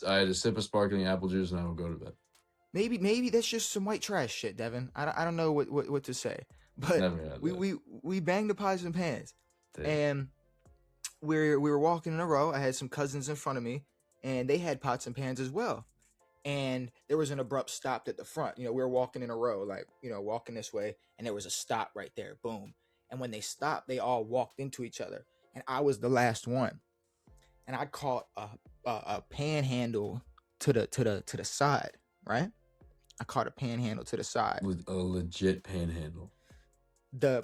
had a sip of sparkling apple juice and I will go to bed. Maybe that's just some white trash shit, Devin. I don't know what to say. But we banged the pots and pans. Damn. And we were walking in a row. I had some cousins in front of me, and they had pots and pans as well. And there was an abrupt stop at the front. You know, we were walking in a row, like, you know, walking this way, and there was a stop right there. Boom. And when they stopped, they all walked into each other. And I was the last one. And I caught a panhandle to the side, right? I caught a panhandle to the side. With a legit panhandle. The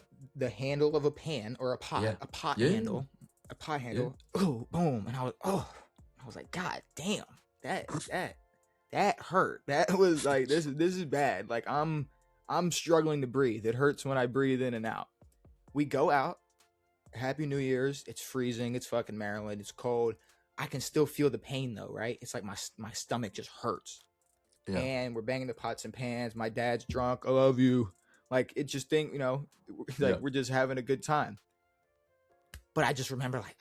handle of a pan or a pot, a pot handle. A pot handle. Yeah. Oh, boom. And I was like, God damn. That hurt. That was like, this is bad. Like I'm struggling to breathe. It hurts when I breathe in and out. We go out. Happy New Year's. It's freezing. It's fucking Maryland. It's cold. I can still feel the pain though, right? It's like my stomach just hurts. Yeah. And we're banging the pots and pans. My dad's drunk. I love you. Like it just think, you know, like we're just having a good time. But I just remember like,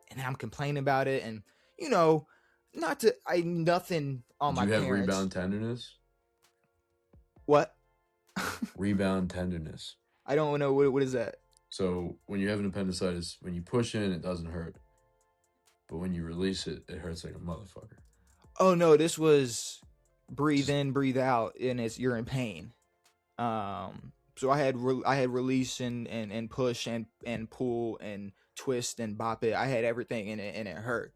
and then I'm complaining about it, and you know, nothing on my parents. Do you have rebound tenderness? What? Rebound tenderness. I don't know. What is that? So when you have an appendicitis, when you push in, it doesn't hurt. But when you release it, it hurts like a motherfucker. Oh no, this was breathe in, breathe out, and you're in pain. So I had release and push and pull and twist and bop it. I had everything in it, and it hurt.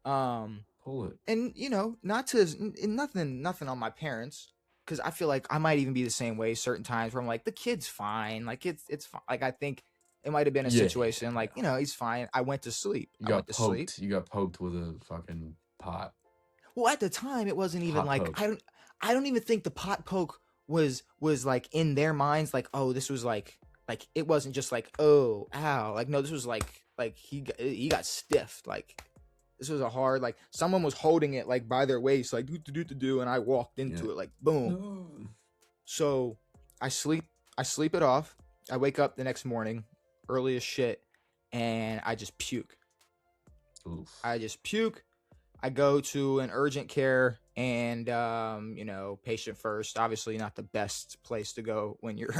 Pull it. And you know, nothing on my parents, because I feel like I might even be the same way certain times where I'm like, the kid's fine, like it's fine. Like I think it might have been a situation like, you know, he's fine. I went to sleep. You got poked with a fucking pot. Well, at the time it wasn't even like I don't even think the pot poke was like in their minds like, oh, this was like it wasn't just like, oh, ow. Like no, this was like like he got stiff. Like this was a hard, like someone was holding it like by their waist, like do, and I walked into it like boom. No. So I sleep it off. I wake up the next morning early as shit, and I just puke. Oof. I just puke. I go to an urgent care, and patient first. Obviously, not the best place to go when you're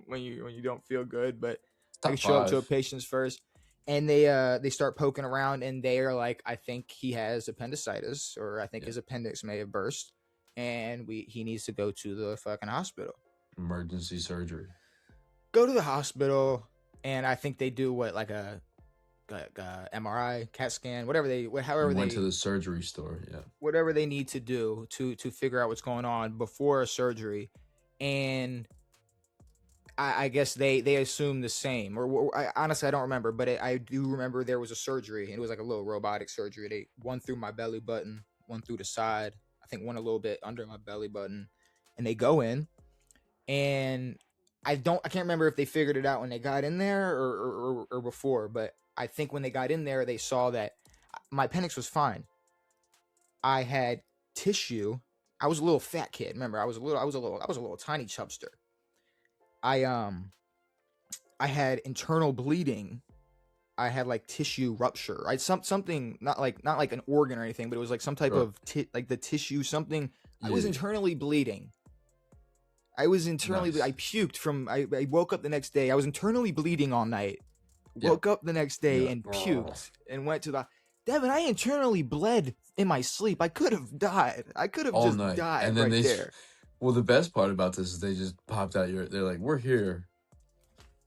when you don't feel good, but I show up to a patient's first, and they start poking around, and they are like, I think he has appendicitis, or I think his appendix may have burst, and he needs to go to the fucking hospital. Emergency surgery. Go to the hospital, and I think they do what, like a MRI, CAT scan, however they went to the surgery store, whatever they need to do to figure out what's going on before a surgery, and I guess they assume the same, or honestly I don't remember, but I do remember there was a surgery, and it was like a little robotic surgery. They one through my belly button, one through the side, I think one a little bit under my belly button, and they go in, and I can't remember if they figured it out when they got in there or before, but I think when they got in there, they saw that my appendix was fine. I had tissue. I was a little fat kid. Remember, I was a little tiny chubster. I had internal bleeding. I had like tissue rupture. I had something not like an organ or anything, but it was like some type of like the tissue something. I was internally bleeding. I puked from. I woke up the next day. I was internally bleeding all night. Woke up the next day and puked and went to the. Devin, I internally bled in my sleep. I could have died. I could have just died and then there. Well, the best part about this is they just popped out they're like, we're here.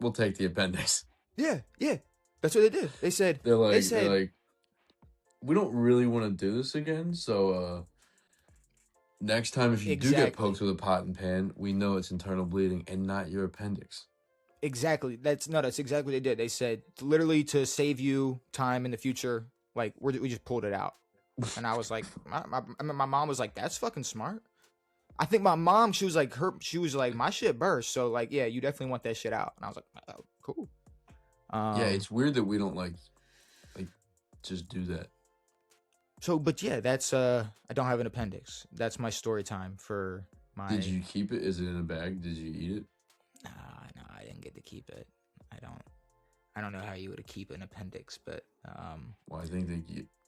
We'll take the appendix. Yeah. That's what they did. They said, they're like, we don't really want to do this again. So, next time if you do get poked with a pot and pan, we know it's internal bleeding and not your appendix. Exactly. That's exactly what they did. They said literally to save you time in the future, like we just pulled it out. And I was like, my mom was like, that's fucking smart. I think my mom, she was like, my shit burst. So like, yeah, you definitely want that shit out. And I was like, oh, cool. Yeah, it's weird that we don't like just do that. So, but yeah, that's I don't have an appendix. That's my story time for my. Did you keep it? Is it in a bag? Did you eat it? No, I didn't get to keep it. I don't know how you would keep an appendix, but well, I think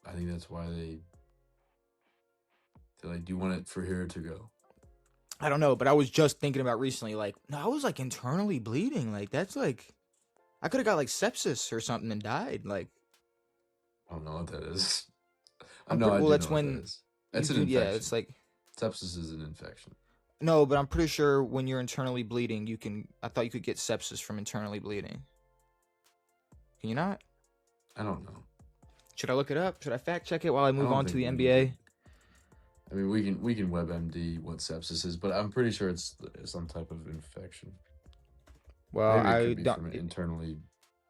that's why they're like, do you want it for here to go? I don't know, but I was just thinking about recently, like, no, I was like internally bleeding. Like that's like, I could have got like sepsis or something and died. Like, I don't know what that is. That's when that's an infection. Yeah, it's like sepsis is an infection. No, but I'm pretty sure when you're internally bleeding, I thought you could get sepsis from internally bleeding. Can you not? I don't know. Should I look it up? Should I fact check it while I move on to the NBA? I mean, we can WebMD what sepsis is, but I'm pretty sure it's some type of infection. Well, maybe I could be don't. From internally.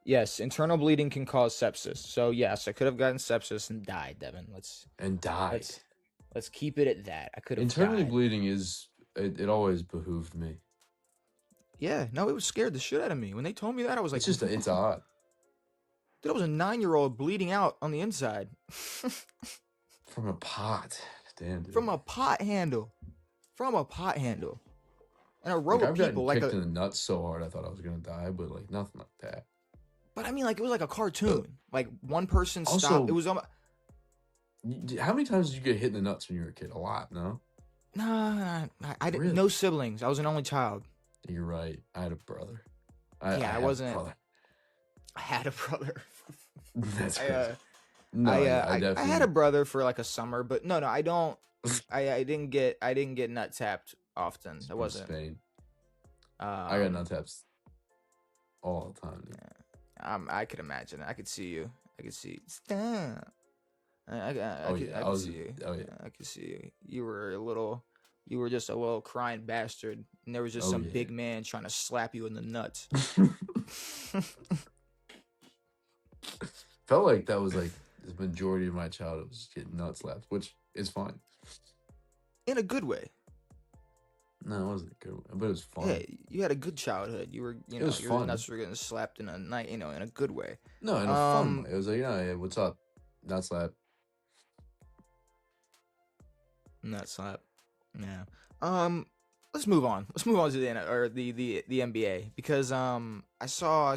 Yes, internal bleeding can cause sepsis. So yes, I could have gotten sepsis and died, Devin. Let's keep it at that. I could have. Internally bleeding is. It always behooved me. Yeah, no, it scared the shit out of me when they told me that. I was like, it's odd. Dude, I was a 9-year-old bleeding out on the inside. From a pot. Damn, dude. From a pot handle. And a row of people like kicked in the nuts so hard I thought I was gonna die, but like nothing like that. But I mean, like it was like a cartoon. Like one person stopped. It was how many times did you get hit in the nuts when you were a kid? A lot, no? Nah, I didn't. Really? No siblings. I was an only child. You're right. I had a brother. I wasn't. I had a brother. That's crazy. I had a brother for like a summer, but no, I don't. I didn't get nut tapped often. That wasn't Spain. I got nut taps all the time. Yeah. I could imagine. I could see you. I could see. Stop. I could see you. Oh yeah. I could see you. You were just a little crying bastard, and there was just some big man trying to slap you in the nuts. Felt like that was like the majority of my childhood was getting nut slapped, which is fine. In a good way. No, it wasn't good, but it was fun. Yeah, you had a good childhood. You were, It was your fun. nuts were getting slapped in a night, in a good way. No, in a fun way. It was like, hey, what's up? Not slap. Not slap. Yeah. Let's move on. Let's move on to the NBA, because I saw I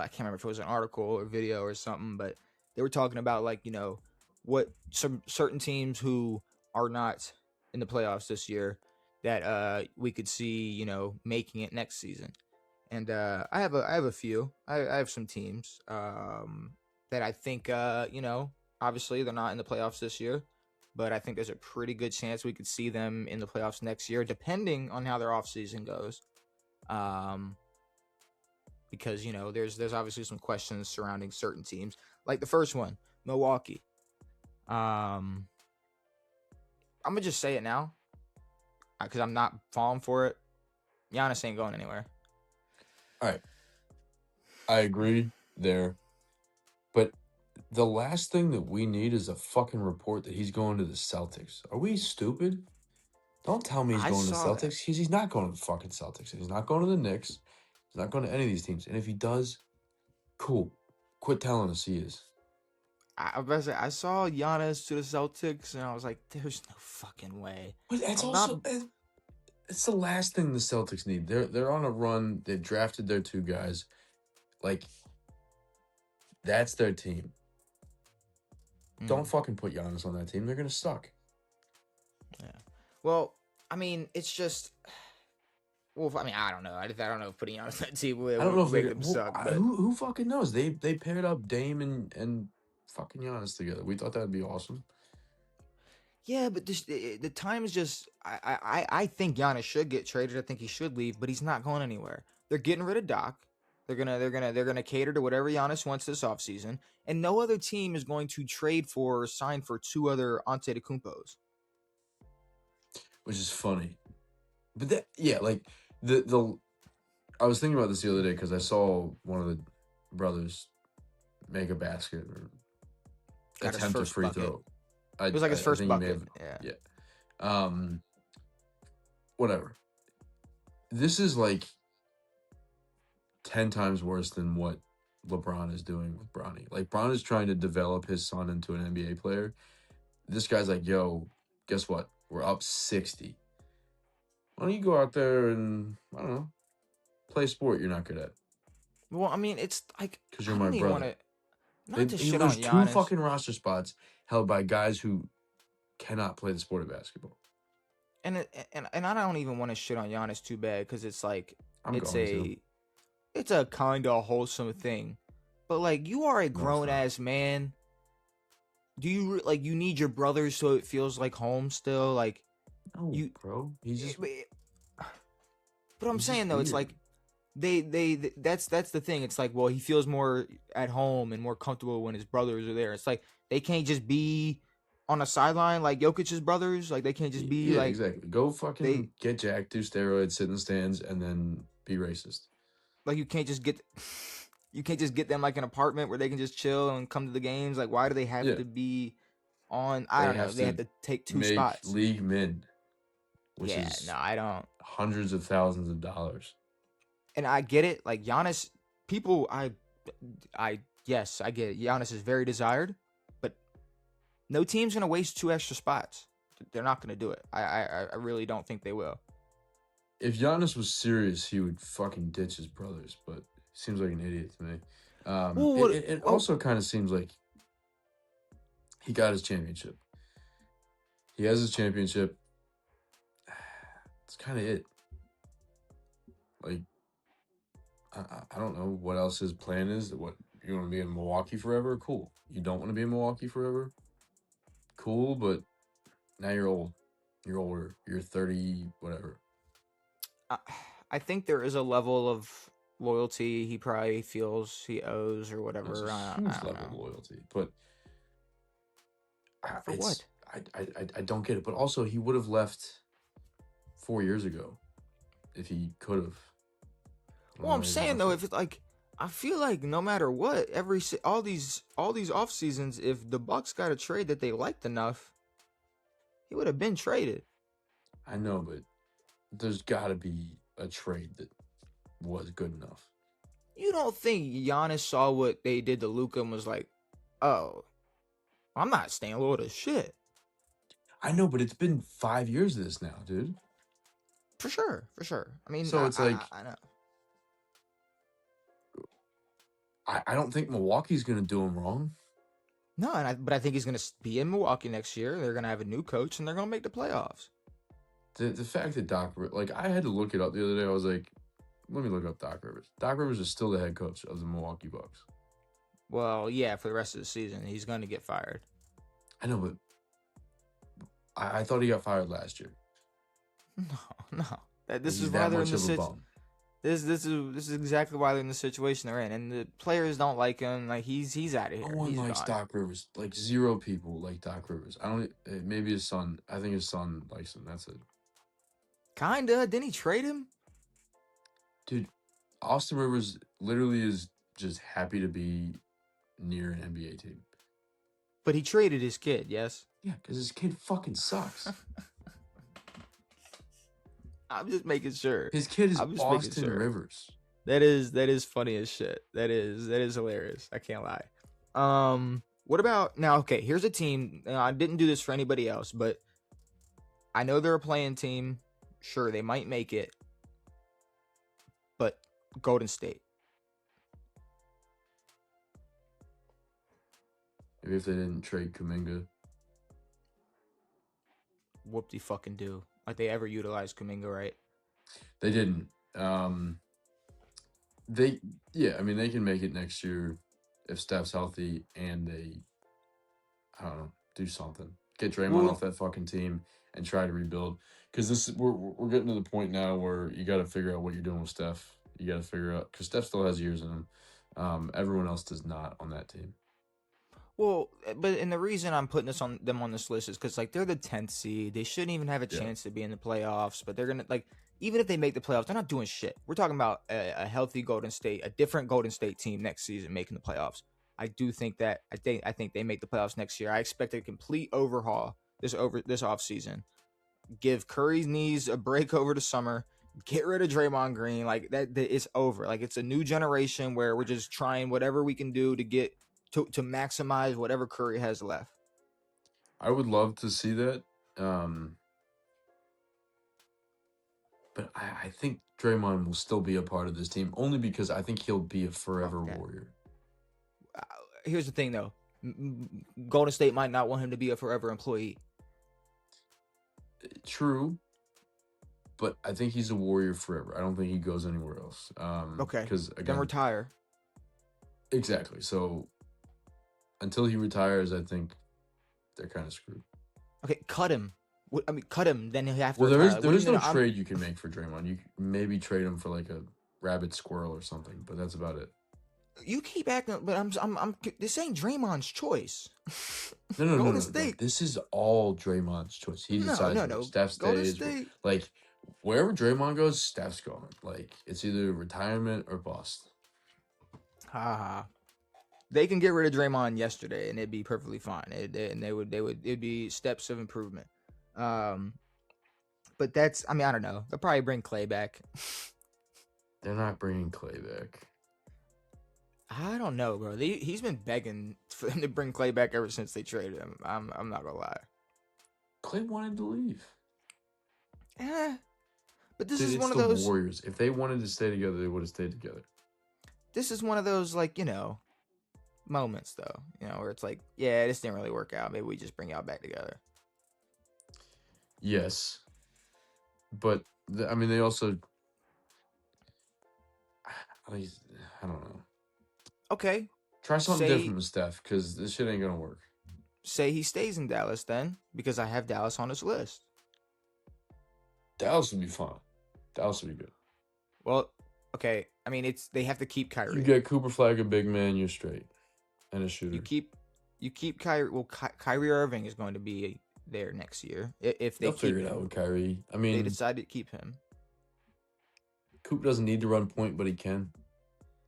can't remember if it was an article or video or something, but they were talking about, like, what some certain teams who are not in the playoffs this year that we could see, making it next season. And I have a few. I have some teams that I think obviously they're not in the playoffs this year, but I think there's a pretty good chance we could see them in the playoffs next year, depending on how their offseason goes. Because there's obviously some questions surrounding certain teams, like the first one, Milwaukee. I'm gonna just say it now, because I'm not falling for it. Giannis ain't going anywhere. All right, I agree there, but the last thing that we need is a fucking report that he's going to the Celtics. Are we stupid? Don't tell me he's going to the Celtics. He's not going to the fucking Celtics. He's not going to the Knicks. He's not going to any of these teams. And if he does, cool. Quit telling us he is. I saw Giannis to the Celtics, and I was like, "There's no fucking way." But it's the last thing the Celtics need. They're on a run. They drafted their two guys. Like, that's their team. Don't fucking put Giannis on that team. They're gonna suck. Yeah. Well, I mean, it's just. Well, I mean, I don't know. I don't know if putting Giannis on that team would make them suck. But who fucking knows? They paired up Dame and fucking Giannis together. We thought that'd be awesome. Yeah, but the time is just. I think Giannis should get traded. I think he should leave, but he's not going anywhere. They're getting rid of Doc. They're gonna cater to whatever Giannis wants this offseason, and no other team is going to trade for or sign for two other Antetokounmpos. Which is funny, but like the I was thinking about this the other day because I saw one of the brothers make a basket or attempt a free throw. It was like his first bucket. Yeah. Whatever. This is like 10 times worse than what LeBron is doing with Bronny. Like, Bron is trying to develop his son into an NBA player. This guy's like, yo, guess what? We're up 60. Why don't you go out there and, I don't know, play a sport you're not good at? Well, I mean, it's like... Because you're my brother. Not to shit on There's Giannis. 2 fucking roster spots held by guys who cannot play the sport of basketball. And I don't even want to shit on Giannis too bad, because it's like... It's a kind of wholesome thing. But, like, you are a grown-ass man. Do you, like, you need your brothers so it feels like home still? Like, no, bro. He's just... But I'm saying, though, it's like, that's the thing. It's like, well, he feels more at home and more comfortable when his brothers are there. It's like, they can't just be on a sideline like Jokic's brothers. Like, they can't just be, like... exactly. Go fucking get jacked, do steroids, sit in the stands, and then be racist. Like, you can't just get them like an apartment where they can just chill and come to the games. Like, why do they have to be on? I don't know. They have to take 2 spots. League min, which is I don't. Hundreds of thousands of dollars. And I get it. Like, Giannis, people, yes, I get it. Giannis is very desired, but no team's gonna waste 2 extra spots. They're not gonna do it. I really don't think they will. If Giannis was serious, he would fucking ditch his brothers, but he seems like an idiot to me. It also kind of seems like he got his championship. He has his championship. That's kind of it. Like, I don't know what else his plan is. What, you want to be in Milwaukee forever? Cool. You don't want to be in Milwaukee forever? Cool, but now you're old. You're older. You're 30, whatever. I think there is a level of loyalty he probably feels he owes or whatever. It's a huge level of loyalty, but for what? I don't get it. But also, he would have left 4 years ago if he could have. Well, I'm saying though, if it's like, I feel like no matter what, all these off seasons, if the Bucks got a trade that they liked enough, he would have been traded. I know, but there's got to be a trade that was good enough. You don't think Giannis saw what they did to Luka and was like, oh, I'm not staying loyal to shit. I know, but it's been 5 years of this now, dude. For sure. I mean, so it's like I know. I don't think Milwaukee's gonna do him wrong. No, but I think he's gonna be in Milwaukee next year. They're gonna have a new coach and they're gonna make the playoffs. The fact that I had to look it up the other day. I was like, let me look up Doc Rivers. Doc Rivers is still the head coach of the Milwaukee Bucks. Well, yeah, for the rest of the season, he's going to get fired. I know, but I thought he got fired last year. No. This is why they're in the situation. This is exactly why they're in the situation they're in, and the players don't like him. Like he's out of here. No one likes Doc Rivers. Like 0 people like Doc Rivers. Maybe his son. I think his son likes him. That's it. Kinda. Didn't he trade him? Dude, Austin Rivers literally is just happy to be near an NBA team. But he traded his kid, yes? Yeah, because his kid fucking sucks. I'm just making sure. His kid is Austin Rivers. That is funny as shit. That is hilarious. I can't lie. What about now? Okay, here's a team. I didn't do this for anybody else, but I know they're a playing team. Sure, they might make it. But Golden State. Maybe if they didn't trade Kuminga. Whoop-de-fucking-do. Like they ever utilized Kuminga, right? They didn't. They can make it next year if Steph's healthy and they, I don't know, do something. Get Draymond off that fucking team and try to rebuild. Because we're getting to the point now where you got to figure out what you're doing with Steph. You got to figure out, because Steph still has years in him. Everyone else does not on that team. Well, and the reason I'm putting them on this list is because like they're the 10th seed. They shouldn't even have a chance to be in the playoffs. But they're gonna even if they make the playoffs, they're not doing shit. We're talking about a healthy Golden State, a different Golden State team next season making the playoffs. I do think that I think they make the playoffs next year. I expect a complete overhaul this offseason. Give Curry's knees a break over the summer. Get rid of Draymond Green. Like that it's over. Like it's a new generation where we're just trying whatever we can do to get to maximize whatever Curry has left. I would love to see that. But I think Draymond will still be a part of this team only because I think he'll be a forever Warrior. Here's the thing, though. Golden State might not want him to be a forever employee. True. But I think he's a Warrior forever. I don't think he goes anywhere else. Okay. Because then retire. Exactly. So until he retires, I think they're kind of screwed. Okay, cut him. Cut him. Then he'll have to. Well, there is no trade you can make for Draymond. You can maybe trade him for like a rabid squirrel or something, but that's about it. You keep acting, but I'm. This ain't Draymond's choice. No. This is all Draymond's choice. He decides. No. Steph stays. Like wherever Draymond goes, Steph's going. Like it's either retirement or bust. They can get rid of Draymond yesterday, and it'd be perfectly fine. It'd be steps of improvement. But that's. I don't know. They'll probably bring Clay back. They're not bringing Clay back. I don't know, bro. He's been begging for them to bring Clay back ever since they traded him. I'm not gonna lie. Clay wanted to leave. But this is one of those Warriors. If they wanted to stay together, they would have stayed together. This is one of those moments though, where it's like, yeah, this didn't really work out. Maybe we just bring y'all back together. Yes, but they also. I don't know. Okay. Try something different with Steph, because this shit ain't gonna work. Say he stays in Dallas then, because I have Dallas on his list. Dallas would be fine. Dallas would be good. Well, okay. They have to keep Kyrie. You get Cooper Flag, a big man, you're straight, and a shooter. You keep Kyrie. Well, Kyrie Irving is going to be there next year if they figure it out with Kyrie. They decided to keep him. Coop doesn't need to run point, but he can.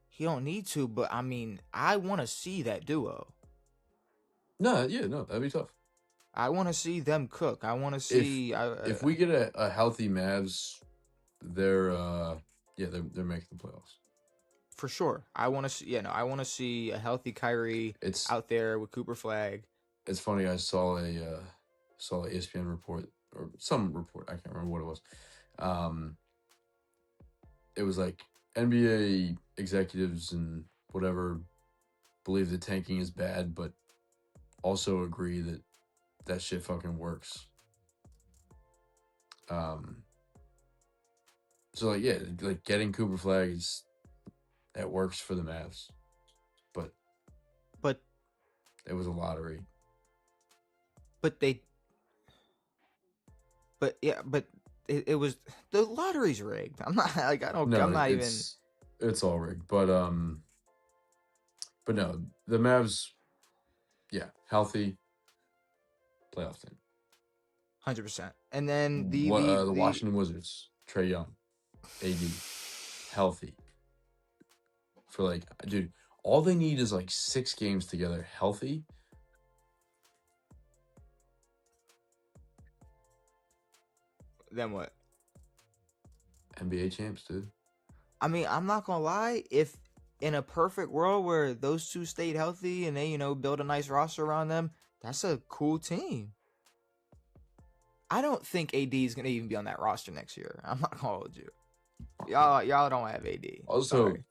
He don't need to, but I want to see that duo. No, that'd be tough. I want to see them cook. I want to see if we get a healthy Mavs they're they're making the playoffs. For sure. I want to see I want to see a healthy Kyrie out there with Cooper Flag. It's funny, I saw an ESPN report or some report, I can't remember what it was. It was like NBA executives and whatever believe that tanking is bad, but also agree that shit fucking works. So like, yeah, like getting Cooper Flag that works for the Mavs, but it was a lottery. But it was, the lottery's rigged. I'm not like, I'm not even. It's all rigged, but no, the Mavs, yeah, healthy playoff team. 100%. And then the Washington Wizards, Trae Young, AD, healthy. For like, dude, all they need is like 6 games together, healthy. Then what? NBA champs, dude. I mean, I'm not gonna lie. If in a perfect world where those two stayed healthy and they, build a nice roster around them, that's a cool team. I don't think AD is gonna even be on that roster next year. I'm not gonna hold you. Y'all don't have AD. Also, sorry.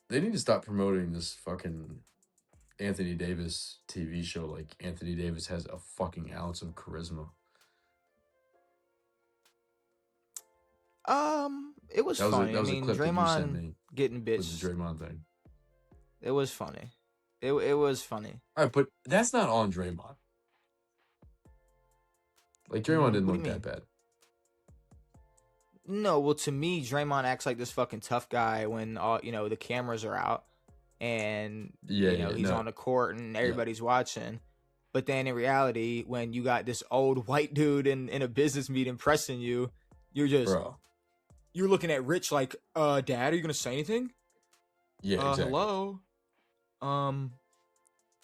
They need to stop promoting this fucking Anthony Davis TV show like Anthony Davis has a fucking ounce of charisma. It was funny. That was a clip that you sent me getting bitched. With the Draymond thing. It was funny. It was funny. All right, but that's not on Draymond. Like, Draymond didn't look that bad. No, well, to me, Draymond acts like this fucking tough guy when all the cameras are out and he's on the court and everybody's watching. But then in reality, when you got this old white dude in a business meeting pressing you, you're just you're looking at Rich like, Dad, are you gonna say anything? Yeah, exactly. Hello.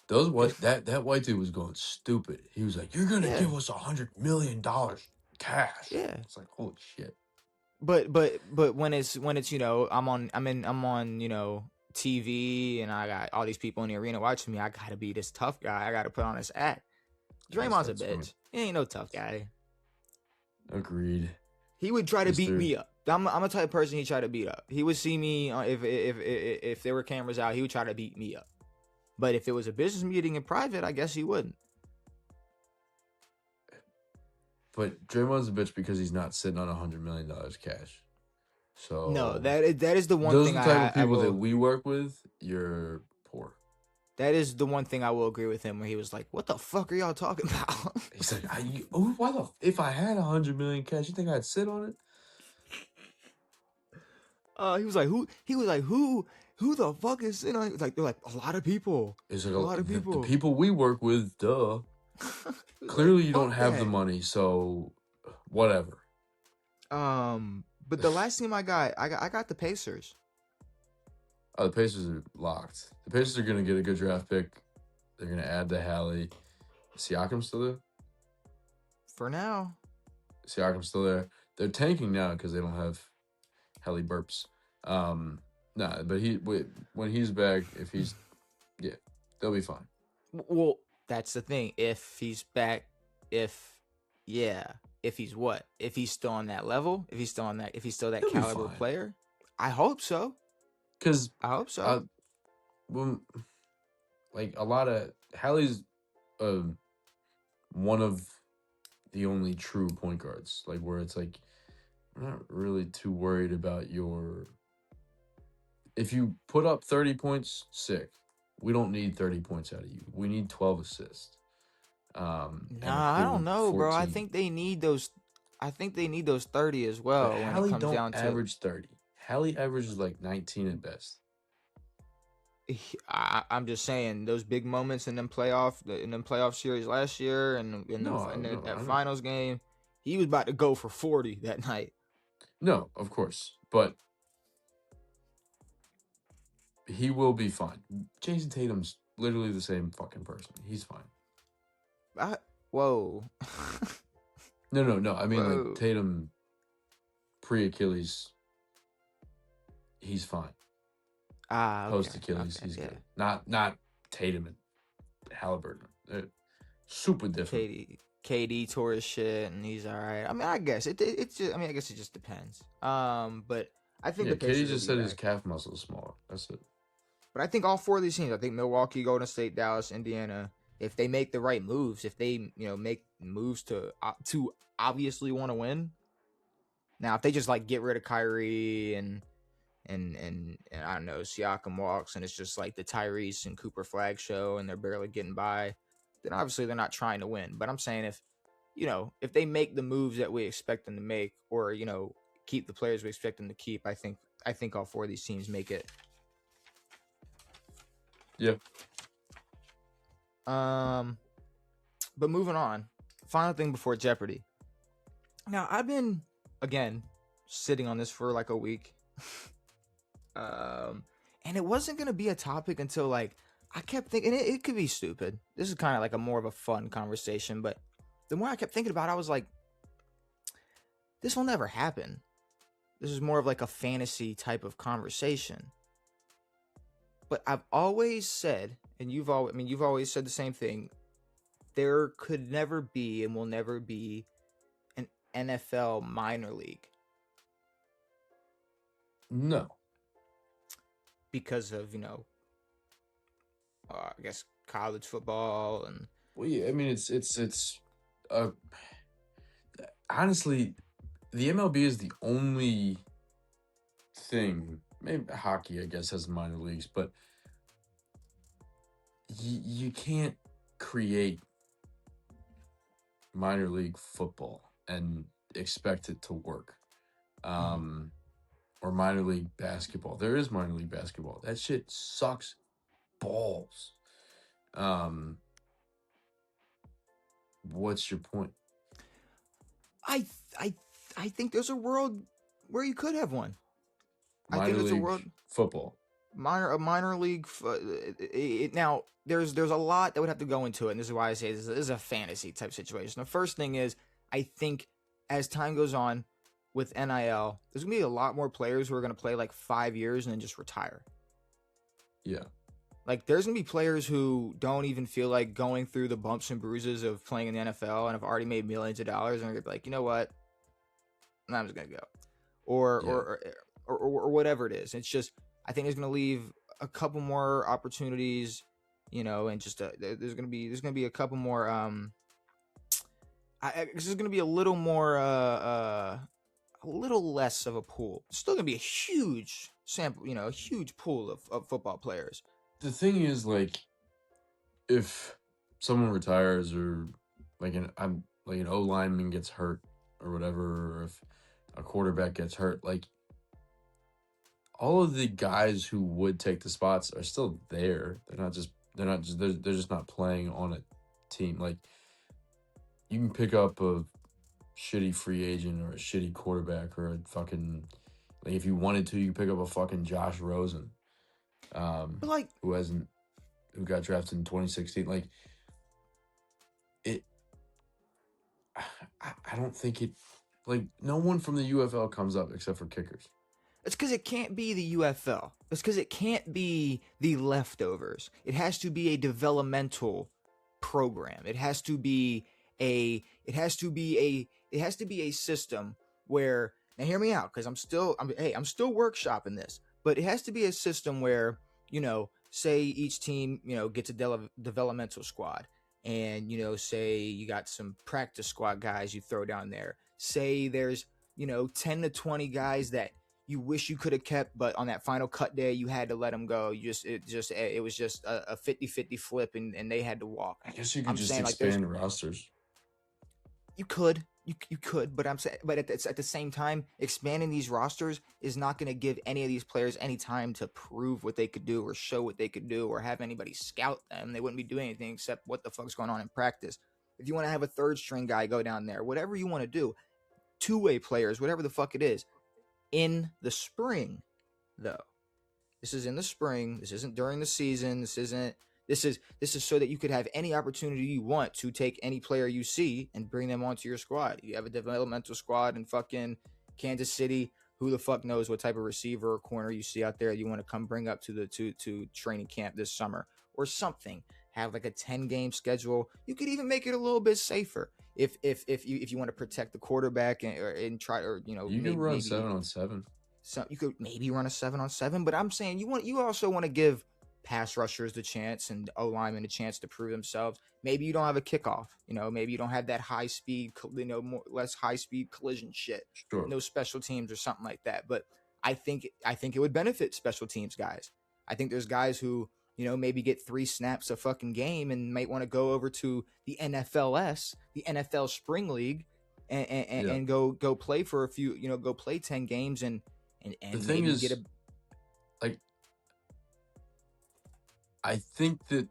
That white dude was going stupid. He was like, "You're gonna give us $100 million cash." Yeah, it's like, holy shit. But when it's I'm on TV and I got all these people in the arena watching me, I gotta be this tough guy. I gotta put on this act. Draymond's a bitch. Funny. He ain't no tough guy. Agreed. He would try to beat me up. I'm a type of person he tried to beat up. He would see me if there were cameras out, he would try to beat me up. But if it was a business meeting in private, I guess he wouldn't. But Draymond's a bitch because he's not sitting on $100 million cash. So no, that is the one thing. Those are the type of people that we work with. You're poor. That is the one thing I will agree with him, where he was like, "What the fuck are y'all talking about?" He's like, if I had $100 million cash, you think I'd sit on it? He was like, who the fuck is sitting on it? Like, they're like, a lot of people. It's like a lot of people. The people we work with, duh. Clearly, you don't have the money, so whatever. But the last team I got the Pacers. Oh, the Pacers are locked. The Pacers are gonna get a good draft pick. They're gonna add the Hallie. Siakam's still there? For now. Siakam's still there. They're tanking now because they don't have Hallie Burps. Nah, but when he's back, they'll be fine. Well, that's the thing. If he's back, if he's what? If he's still on that level, if he's still that caliber player, I hope so. Because I hope so. Like a lot of Hallie's, one of the only true point guards. Like where it's like, I'm not really too worried about your. If you put up 30 points, sick. We don't need 30 points out of you. We need 12 assists. I don't know, 14. Bro. I think they need those 30 as well. But when Hallie it comes don't down to average 30. Hallie averages like 19 at best. I'm just saying those big moments in them playoff series last year and in that finals game, he was about to go for 40 that night. No, of course, but he will be fine. Jason Tatum's literally the same fucking person. He's fine. Whoa. No. I mean, like pre-Achilles, he's fine. Okay. Post-Achilles, he's good. Not Tatum and Halliburton. They're super different. KD tore his shit, and he's all right. I mean, I guess it's just. I mean, I guess it just depends. But I think the Pacers KD just said back. his calf muscle is smaller. That's it. But I think all four of these teams, I think Milwaukee, Golden State, Dallas, Indiana, if they make the right moves, if they make moves to obviously want to win. Now, if they just like get rid of Kyrie and I don't know, Siakam walks and it's just like the Tyrese and Cooper flag show and they're barely getting by, then obviously they're not trying to win. But I'm saying if they make the moves that we expect them to make, or keep the players we expect them to keep, I think all four of these teams make it. Yeah. But moving on, final thing before Jeopardy. Now I've been again sitting on this for like a week, and it wasn't gonna be a topic until like I kept thinking it could be stupid. This is kind of like a more of a fun conversation, but the more I kept thinking about it, I was like, this will never happen. This is more of like a fantasy type of conversation. But I've always said, and you've always said the same thing. There could never be and will never be an NFL minor league. No. Because of, I guess college football and. Well, yeah, I mean, it's honestly, the MLB is the only thing. Maybe hockey, I guess, has minor leagues, but you can't create minor league football and expect it to work. Or minor league basketball. There is minor league basketball. That shit sucks balls. What's your point? I think there's a world where you could have one. Minor I think league it's a world football. Minor league. Now there's a lot that would have to go into it, and this is why I say this is a fantasy type situation. The first thing is, I think as time goes on with NIL, there's gonna be a lot more players who are gonna play like 5 years and then just retire. Yeah. Like there's gonna be players who don't even feel like going through the bumps and bruises of playing in the NFL and have already made millions of dollars, and are gonna be like, you know what, I'm just gonna go, or whatever it is. It's just, I think it's gonna leave a couple more opportunities, and just there's gonna be a couple more. There's gonna be a little more, a little less of a pool. It's still gonna be a huge sample, a huge pool of football players. The thing is, like, if someone retires, or like an O lineman gets hurt or whatever, or if a quarterback gets hurt, like, all of the guys who would take the spots are still there. They're just not playing on a team. Like, you can pick up a shitty free agent or a shitty quarterback or a fucking, like, if you wanted to, you could pick up a fucking Josh Rosen. But like, who got drafted in 2016. Like, I don't think it, like, no one from the UFL comes up except for kickers. It's because it can't be the UFL. It's because it can't be the leftovers. It has to be a developmental program. It has to be a system where, now hear me out, because I'm still workshopping this, but it has to be a system where, say each team, gets a developmental squad, and, say you got some practice squad guys you throw down there. Say there's, 10 to 20 guys that you wish you could have kept, but on that final cut day, you had to let them go. It was just a 50-50 flip, and they had to walk. I guess you could just expand rosters. You could, but I'm saying, but at the same time, expanding these rosters is not going to give any of these players any time to prove what they could do, or show what they could do, or have anybody scout them. They wouldn't be doing anything except what the fuck's going on in practice. If you want to have a third string guy go down there, whatever you want to do, two-way players, whatever the fuck it is, in the spring, though. This is in the spring. This isn't during the season. This is so that you could have any opportunity you want to take any player you see and bring them onto your squad. You have a developmental squad in fucking, Kansas City, who the fuck knows what type of receiver or corner you see out there you want to come bring up to the to training camp this summer or something. Have like a 10-game schedule. You could even make it a little bit safer if you want to protect the quarterback and try, or you can run 7-on-7. So you could maybe run a 7-on-7, but I'm saying you also want to give pass rushers the chance and O linemen a chance to prove themselves. Maybe you don't have a kickoff, maybe you don't have that high speed, less high speed collision shit. Sure. No special teams or something like that. But I think it would benefit special teams guys. I think there's guys who, maybe get 3 snaps a fucking game and might want to go over to the NFLS, the NFL Spring League, and go play for a few, go play 10 games and the thing is, like, I think that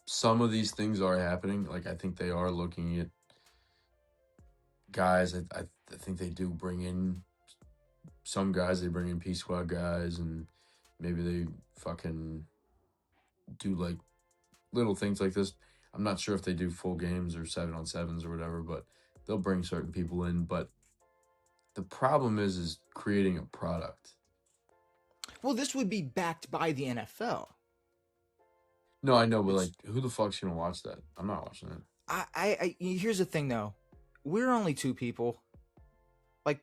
some of these things are happening. Like, I think they are looking at guys. I think they do bring in some guys. They bring in P squad guys, and maybe they fucking do like little things like this. I'm not sure if they do full games or 7-on-7s or whatever, but they'll bring certain people in. But the problem is creating a product. Well, this would be backed by the NFL. No, I know, but like, who the fuck's gonna watch that? I'm not watching it. I here's the thing though, we're only 2 people. Like,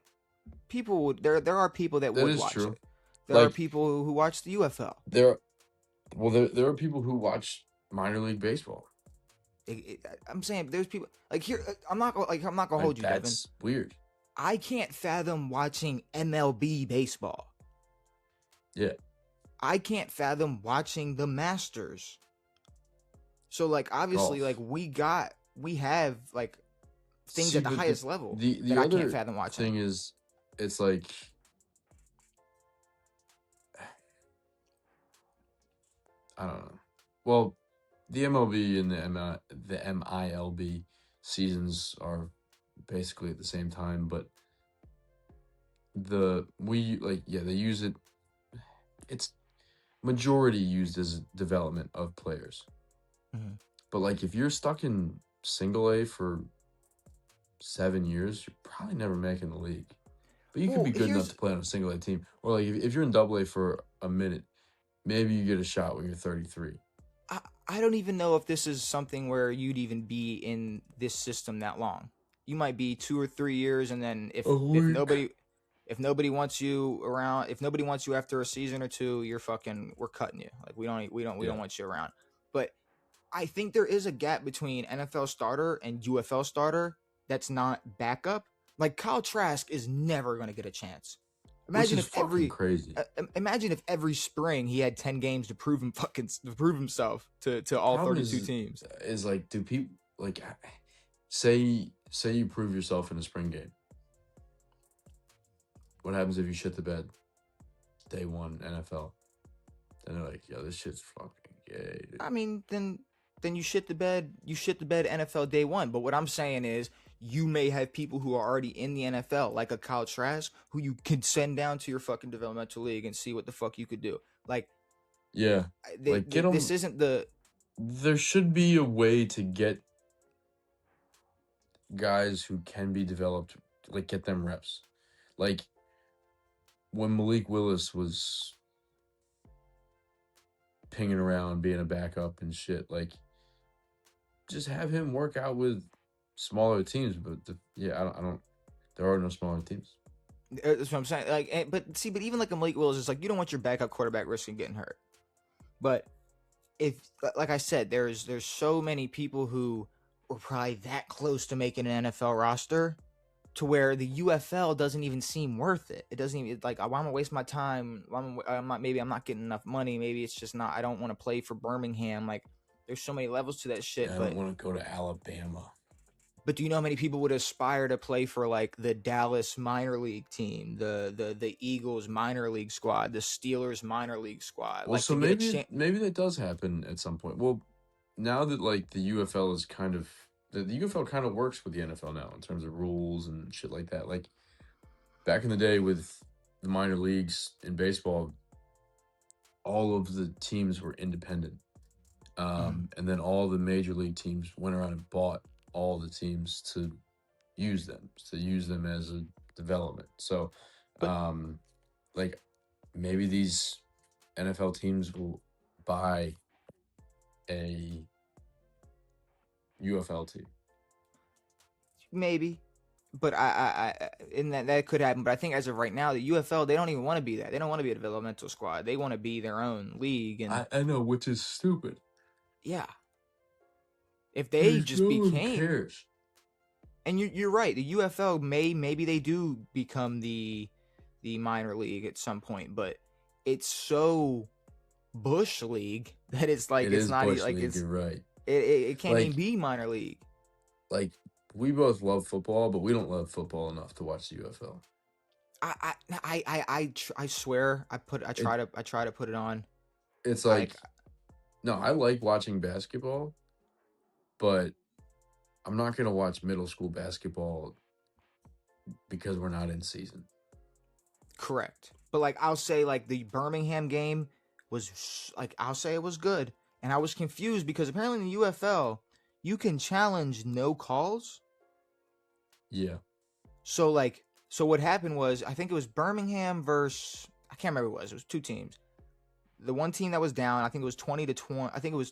people would there are people that would watch it. There are people who watch the UFL. There are people who watch minor league baseball. I'm saying there's people like here. I'm not gonna hold you, Devin. That's weird. I can't fathom watching MLB baseball. Yeah. I can't fathom watching the Masters. So like, obviously, like we have like things at the highest level that I can't fathom watching. Thing is, it's like, I don't know. Well, the MLB and the MILB seasons are basically at the same time, but they use it. It's majority used as development of players. Mm-hmm. But like, if you're stuck in single A for 7 years, you're probably never making the league. But you could be good enough to play on a single A team. Or like, if you're in double A for a minute, maybe you get a shot when you're 33. I don't even know if this is something where you'd even be in this system that long. You might be 2 or 3 years, and then if nobody wants you around, if nobody wants you after a season or 2, we're cutting you. Like, we don't want you around. But I think there is a gap between NFL starter and UFL starter that's not backup. Like, Kyle Trask is never going to get a chance. Imagine if every spring he had 10 games to prove himself to all 32 teams. Is like, do people like say you prove yourself in a spring game? What happens if you shit the bed day 1 NFL? Then they're like, yo, this shit's fucking gay, dude. I mean, then you shit the bed NFL day 1. But what I'm saying is, you may have people who are already in the NFL, like a Kyle Trask, who you can send down to your fucking developmental league and see what the fuck you could do. Like, yeah, get them. This isn't the. There should be a way to get guys who can be developed, like, get them reps. Like, when Malik Willis was pinging around being a backup and shit, like, just have him work out with smaller teams. But I don't. There are no smaller teams. That's what I'm saying. Like, but even like a Malik Willis, it's like, you don't want your backup quarterback risking getting hurt. But if, like I said, there's so many people who were probably that close to making an NFL roster, to where the UFL doesn't even seem worth it. It doesn't even, like, why am I gonna waste my time? I'm not getting enough money. Maybe it's just not. I don't want to play for Birmingham. Like, there's so many levels to that shit. I don't want to go to Alabama. But do you know how many people would aspire to play for, like, the Dallas minor league team, the Eagles minor league squad, the Steelers minor league squad? Well, like, so maybe that does happen at some point. Well, now that, like, the UFL is kind of, the UFL kind of works with the NFL now in terms of rules and shit like that. Like, back in the day with the minor leagues in baseball, all of the teams were independent. And then all the major league teams went around and bought all the teams to use them as development. So, But like maybe these NFL teams will buy a UFL team. maybe. But and that could happen. But I think as of right now, the UFL, they don't even want to be that. They don't want to be a developmental squad. They want to be their own league. And I know, which is stupid. yeah, if they just no one became, cares. and you're right, the UFL maybe they do become the minor league at some point, but it's so bush league that it's like it's not Bush like league, it's you're right. it can't Like- even be minor league. Like we both love football, but we don't love football enough to watch the UFL. I swear I try to put it on. It's like no, I like watching basketball, but I'm not gonna watch middle school basketball because we're not in season. Correct. But like I'll say like the Birmingham game was like I'll say it was good, and I was confused because apparently in the UFL you can challenge no calls. Yeah. So what happened was I think it was Birmingham versus I can't remember what it was. It was two teams. The one team that was down, I think it was 20-20. I think it was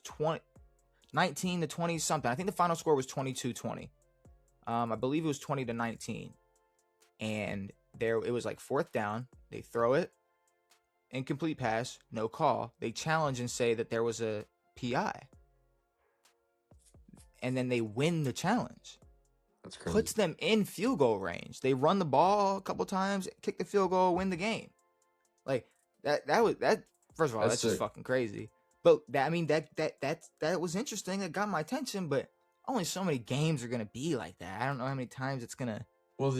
19 to 20 something. I think the final score was 22-20. I believe it was 20-19. And it was like fourth down. They throw it, incomplete pass, no call. They challenge and say that there was a PI. And then they win the challenge. That's crazy. Puts them in field goal range. They run the ball a couple times, kick the field goal, win the game. Like that first of all, that's just fucking crazy. But that was interesting. That got my attention, but only so many games are gonna be like that. I don't know how many times it's gonna. Well,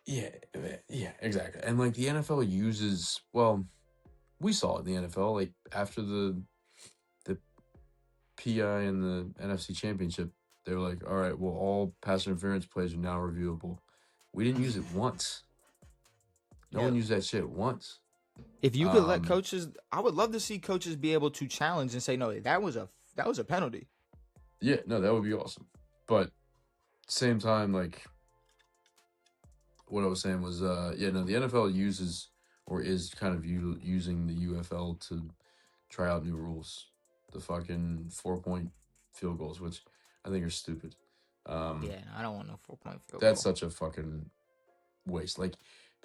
yeah, exactly. And like the NFL uses, well, we saw it in the NFL. Like after the PI and the NFC Championship, they were like, all right, well, all pass interference plays are now reviewable. We didn't use it once. No one used that shit once. If you could let coaches, I would love to see coaches be able to challenge and say, no, that was a penalty. Yeah, no, that would be awesome. But same time, like what I was saying was, the NFL uses or is kind of using the UFL to try out new rules. The fucking 4-point field goals, which I think are stupid. Yeah, I don't want no 4-point field goal. That's such a fucking waste. Like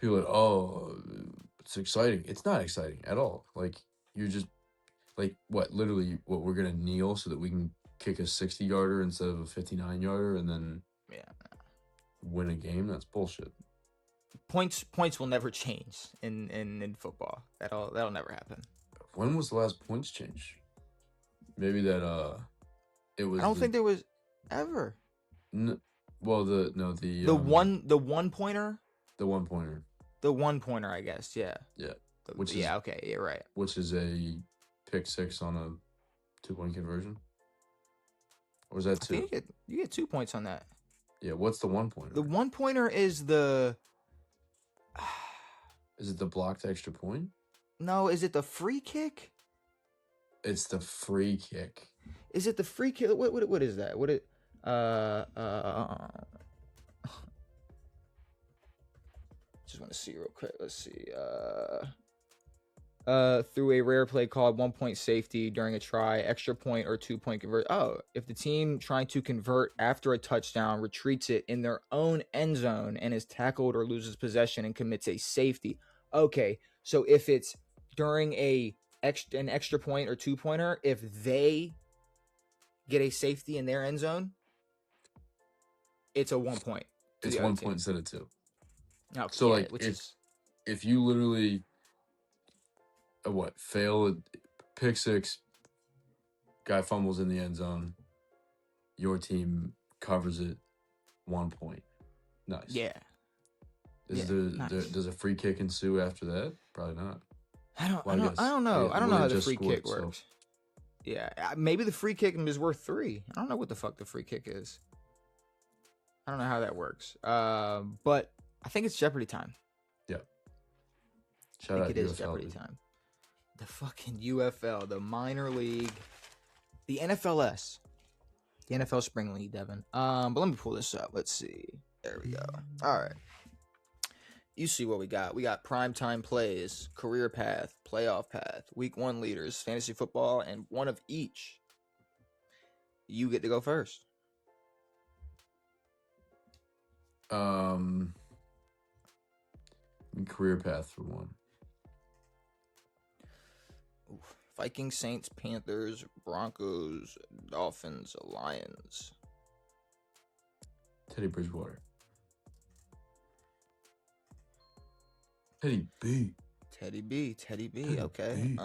people are like, oh, it's exciting. It's not exciting at all. Like you're just like what we're gonna kneel so that we can kick a 60-yarder instead of a 59-yarder and then win a game. That's bullshit. Points will never change in football. That'll never happen. When was the last points change? Maybe that it was. I don't think there was ever. The one pointer. The 1-pointer. The 1-pointer, I guess. Yeah. Yeah. Okay. You're right. Which is a pick six on a 2-point conversion. Or was that 2? I think you get 2 points on that. Yeah. What's the 1-pointer? The 1-pointer is the. Is it the blocked extra point? No. Is it the free kick? It's the free kick. Is it the free kick? What is that? Just want to see real quick. Let's see. Through a rare play called 1-point safety during a try, extra point or 2-point convert. Oh, if the team trying to convert after a touchdown retreats it in their own end zone and is tackled or loses possession and commits a safety. Okay, so if it's during an extra point or 2-pointer, if they get a safety in their end zone, it's a 1 point. It's 1 point instead of 2. Okay, so like if you literally fail a pick six, guy fumbles in the end zone, your team covers it, 1 point. Nice. Yeah. Does a free kick ensue after that? Probably not. I don't know. I don't know how the free kick works. Yeah, maybe the free kick is worth 3. I don't know what the fuck the free kick is. I don't know how that works. But I think it's Jeopardy time. Yeah. I think it is Jeopardy time. The fucking UFL, the minor league, the NFLS, the NFL Spring League, Devin. But let me pull this up. Let's see. There we go. All right. You see what we got. We got primetime plays, career path, playoff path, week 1 leaders, fantasy football, and one of each. You get to go first. Career path for one. Oof. Vikings, Saints, Panthers, Broncos, Dolphins, Lions. Teddy Bridgewater. Teddy B. Teddy B. Teddy Okay. B.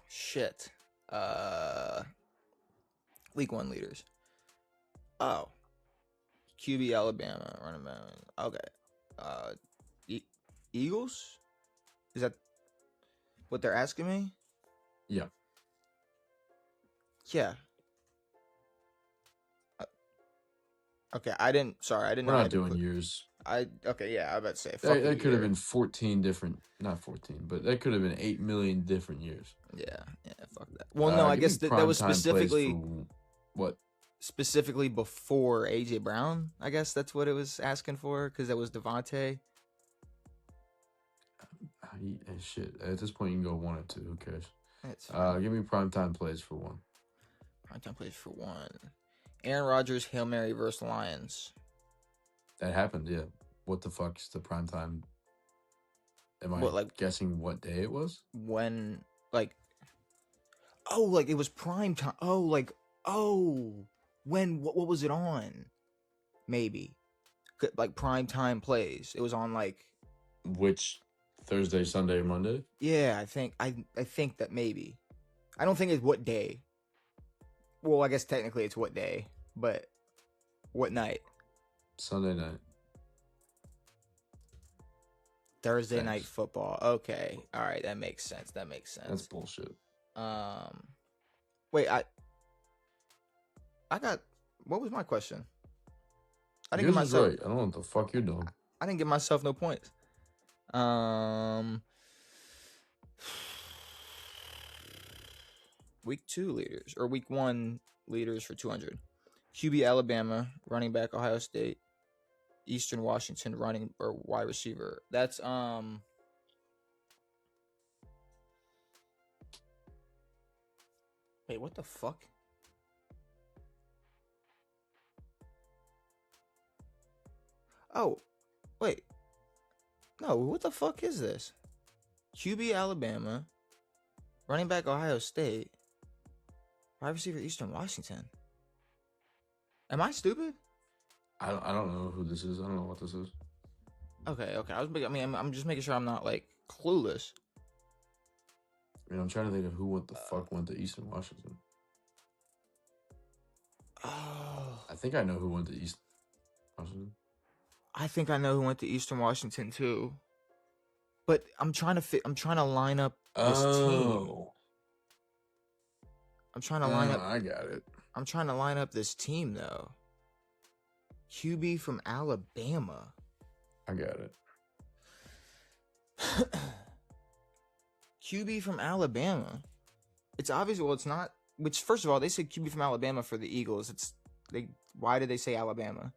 Shit. Week 1 leaders. Oh. QB Alabama running back. Okay. Eagles? Is that what they're asking me? Yeah. Yeah. Okay, I didn't We're know. not doing years. Okay, yeah, I was about to say. That could have been 14 different, not 14, but that could have been 8 million different years. Yeah, fuck that. Well, no, I guess that was specifically what? Specifically before AJ Brown. I guess that's what it was asking for, because that was Devontae. Shit. At this point, you can go 1 or 2. Who cares? That's give me primetime plays for 1. Primetime plays for 1. Aaron Rodgers, Hail Mary versus Lions. That happened, yeah. What the fuck's the primetime? Am I guessing what day it was? When, it was prime time. When, what was it on? Maybe. Prime time plays. It was on, Which, Thursday, Sunday, or Monday? Yeah, I think that maybe. I don't think it's what day. Well, I guess technically it's what day, but what night? Sunday night. Thursday night football. Okay. All right, that makes sense. That's bullshit. Wait, I got, what was my question? I didn't Yours give myself right. I don't know what the fuck you're doing. I didn't give myself no points. Week 2 leaders, or week 1 leaders for 200. QB Alabama, running back Ohio State, Eastern Washington running or wide receiver. That's Wait, what the fuck? Oh, wait. No, what the fuck is this? QB Alabama, running back Ohio State, wide receiver Eastern Washington. Am I stupid? I don't know who this is. I don't know what this is. Okay. I'm just making sure I'm not clueless. I'm trying to think of what the fuck went to Eastern Washington. Oh, I think I know who went to East Washington. I think I know who went to Eastern Washington too. But I'm trying to line up this team. I'm trying to line up. I got it. I'm trying to line up this team though. QB from Alabama. I got it. QB from Alabama. It's obvious. Well, it's not. Which, first of all, they said QB from Alabama for the Eagles. Why did they say Alabama?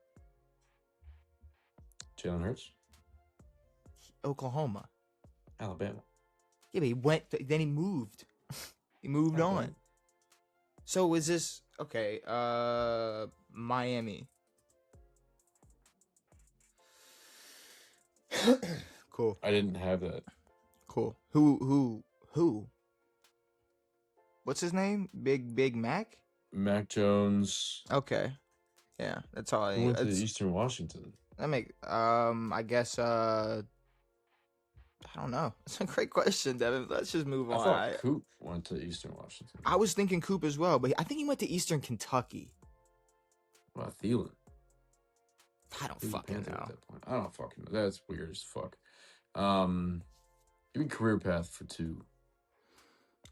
Jalen Hurts. Oklahoma. Alabama. Yeah, but he went. Then he moved. He moved on. So is this okay? Miami. Cool. I didn't have that. Cool. Who? What's his name? Big Mac? Mac Jones. Okay. Yeah, that's all I Who need. went to Eastern Washington? I guess I don't know. It's a great question, Devin. Let's just move on. I thought Coop went to Eastern Washington. I was thinking Coop as well, but I think he went to Eastern Kentucky. What about Thielen? I don't fucking know. At that point. I don't fucking know. That's weird as fuck. Give me career path for 2.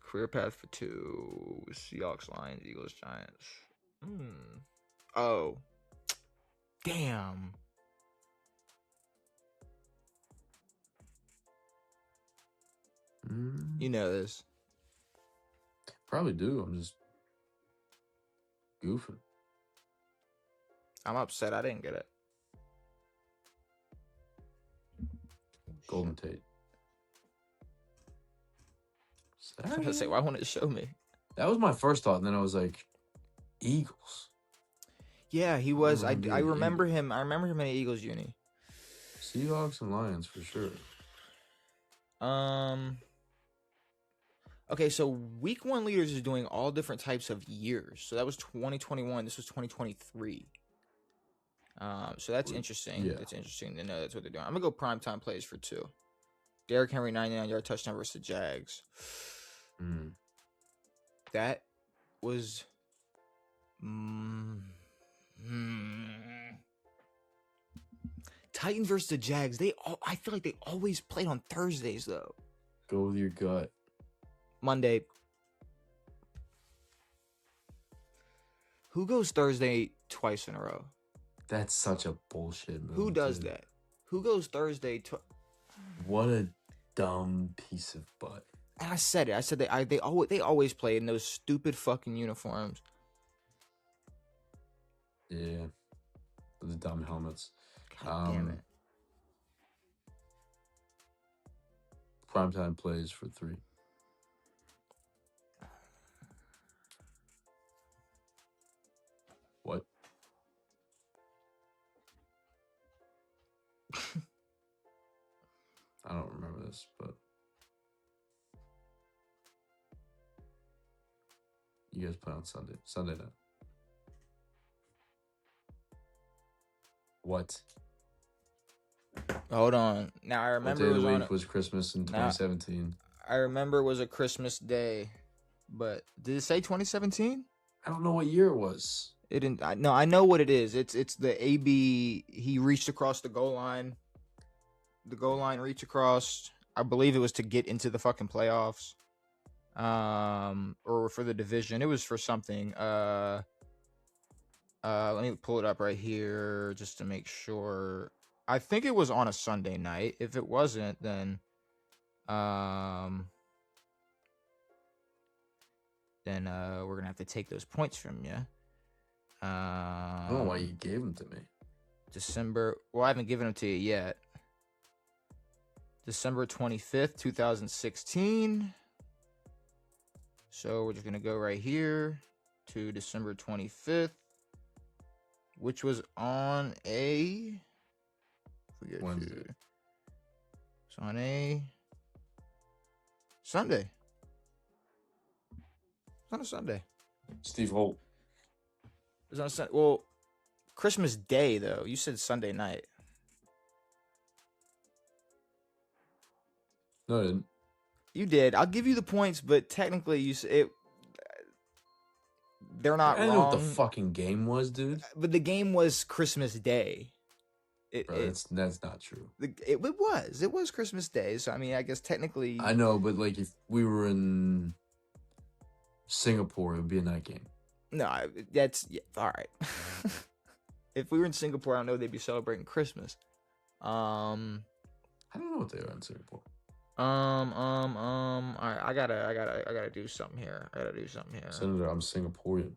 Career path for 2. Seahawks, Lions, Eagles, Giants. Oh. Damn. You know this. Probably do. I'm just goofing. I'm upset I didn't get it. Golden Tate. I was gonna say, why won't it show me? That was my first thought, and then I was like, Eagles. Yeah, he was. I remember him. I remember him in the Eagles uni. Seahawks and Lions for sure. Okay, so week 1 leaders is doing all different types of years. So that was 2021. This was 2023. So that's interesting. Yeah. That's interesting to know that's what they're doing. I'm gonna go primetime plays for 2. Derrick Henry 99-yard touchdown versus the Jags. That was. Titans versus the Jags. I feel like they always played on Thursdays though. Go with your gut. Monday. Who goes Thursday twice in a row? That's such a bullshit move. Who does that? Who goes Thursday? What a dumb piece of butt. And I said it. I said they always play in those stupid fucking uniforms. Yeah, the dumb helmets. God damn it. Primetime plays for 3. What? I don't remember this, but you guys play on Sunday night. What? Hold on. Now I remember what day of the week was Christmas in 2017. I remember it was a Christmas day, but did it say 2017? I don't know what year it was. It didn't. No, I know what it is. It's the AB. He reached across the goal line. The goal line reach across. I believe it was to get into the fucking playoffs. Or for the division. It was for something. Let me pull it up right here just to make sure. I think it was on a Sunday night. If it wasn't, then we're gonna have to take those points from you. I don't know why you gave them to me. December. Well, I haven't given them to you yet. December 25th, 2016. So we're just gonna go right here to December 25th, which was on a Wednesday. It's on a Sunday. It's on a Sunday. Steve Holt. It's on a Sunday. Well, Christmas Day though. You said Sunday night. No, I didn't. You did. I'll give you the points, but technically you said it. They're not wrong. I don't know what the fucking game was, dude. But the game was Christmas Day. Bro, that's not true. It was Christmas Day. So I mean, I guess technically. I know, but like if we were in Singapore, it would be a night game. No, that's all right. If we were in Singapore, I know they'd be celebrating Christmas. I don't know what they are in Singapore. All right, I gotta do something here. Senator, I'm Singaporean.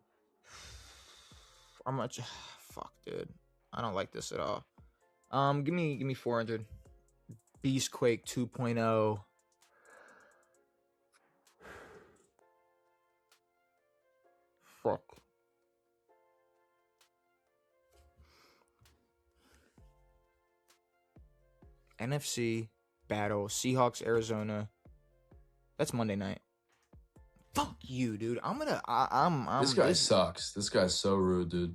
How much? Fuck, dude. I don't like this at all. Give me 400. Beastquake 2.0. Fuck. NFC battle, Seahawks, Arizona. That's Monday night. Fuck you, dude. I'm This guy sucks. This guy's so rude, dude.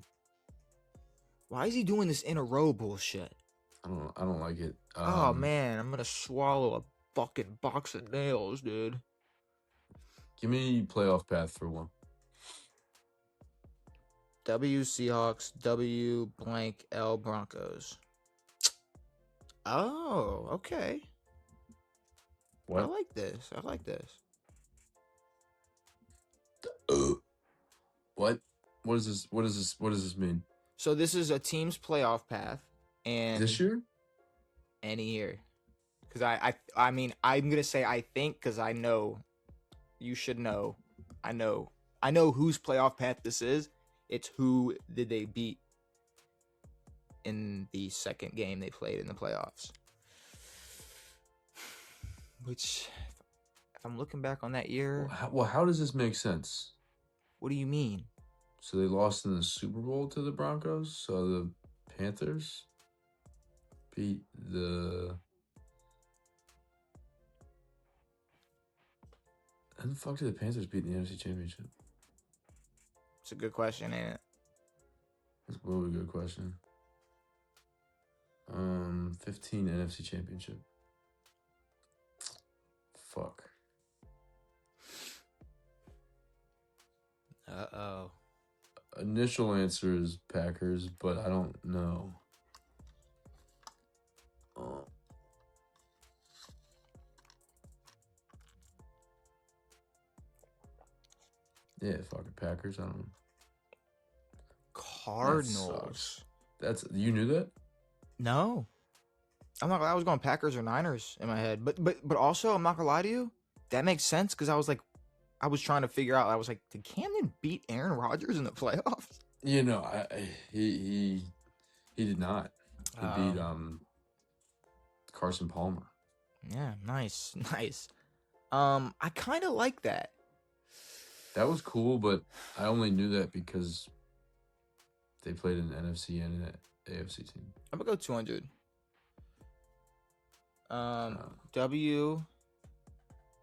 Why is he doing this in a row bullshit? I don't like it. Oh man, I'm gonna swallow a fucking box of nails, dude. Give me playoff path for 1. W Seahawks, W blank L Broncos. Oh, okay. What? I like this. What? What is this? What does this mean? So this is a team's playoff path, and This year? Any year, because I mean I'm gonna say I think because I know, you should know, I know whose playoff path this is. It's who did they beat in the second game they played in the playoffs. Which, if I'm looking back on that year... Well, how does this make sense? What do you mean? So they lost in the Super Bowl to the Broncos, so the Panthers beat the... How the fuck did the Panthers beat in the NFC Championship? It's a good question, ain't it? That's a really good question. 15 NFC Championship. Fuck. Uh-oh. Initial answer is Packers, but I don't know. Yeah, fucking Packers. I don't know. Cardinals. That's you knew that? No. I'm not. I was going Packers or Niners in my head, but also I'm not gonna lie to you. That makes sense because I was trying to figure out. I was like, did Camden beat Aaron Rodgers in the playoffs? You know, he did not. He beat Carson Palmer. Yeah, nice. I kind of like that. That was cool, but I only knew that because they played an NFC and an AFC team. I'm gonna go 200.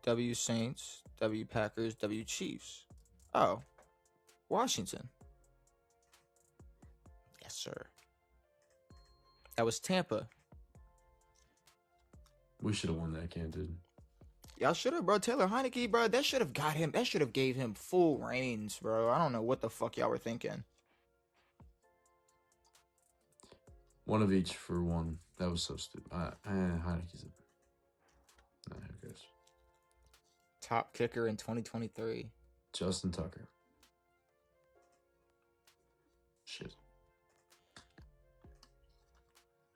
W Saints, W Packers, W Chiefs. Oh, Washington. Yes, sir. That was Tampa. We should have won that, Camden. Y'all should have, bro. Taylor Heineke, bro. That should have got him. That should have gave him full reins, bro. I don't know what the fuck y'all were thinking. One of each for one. That was so stupid. Heineke's who cares? Top kicker in 2023. Justin Tucker. Shit.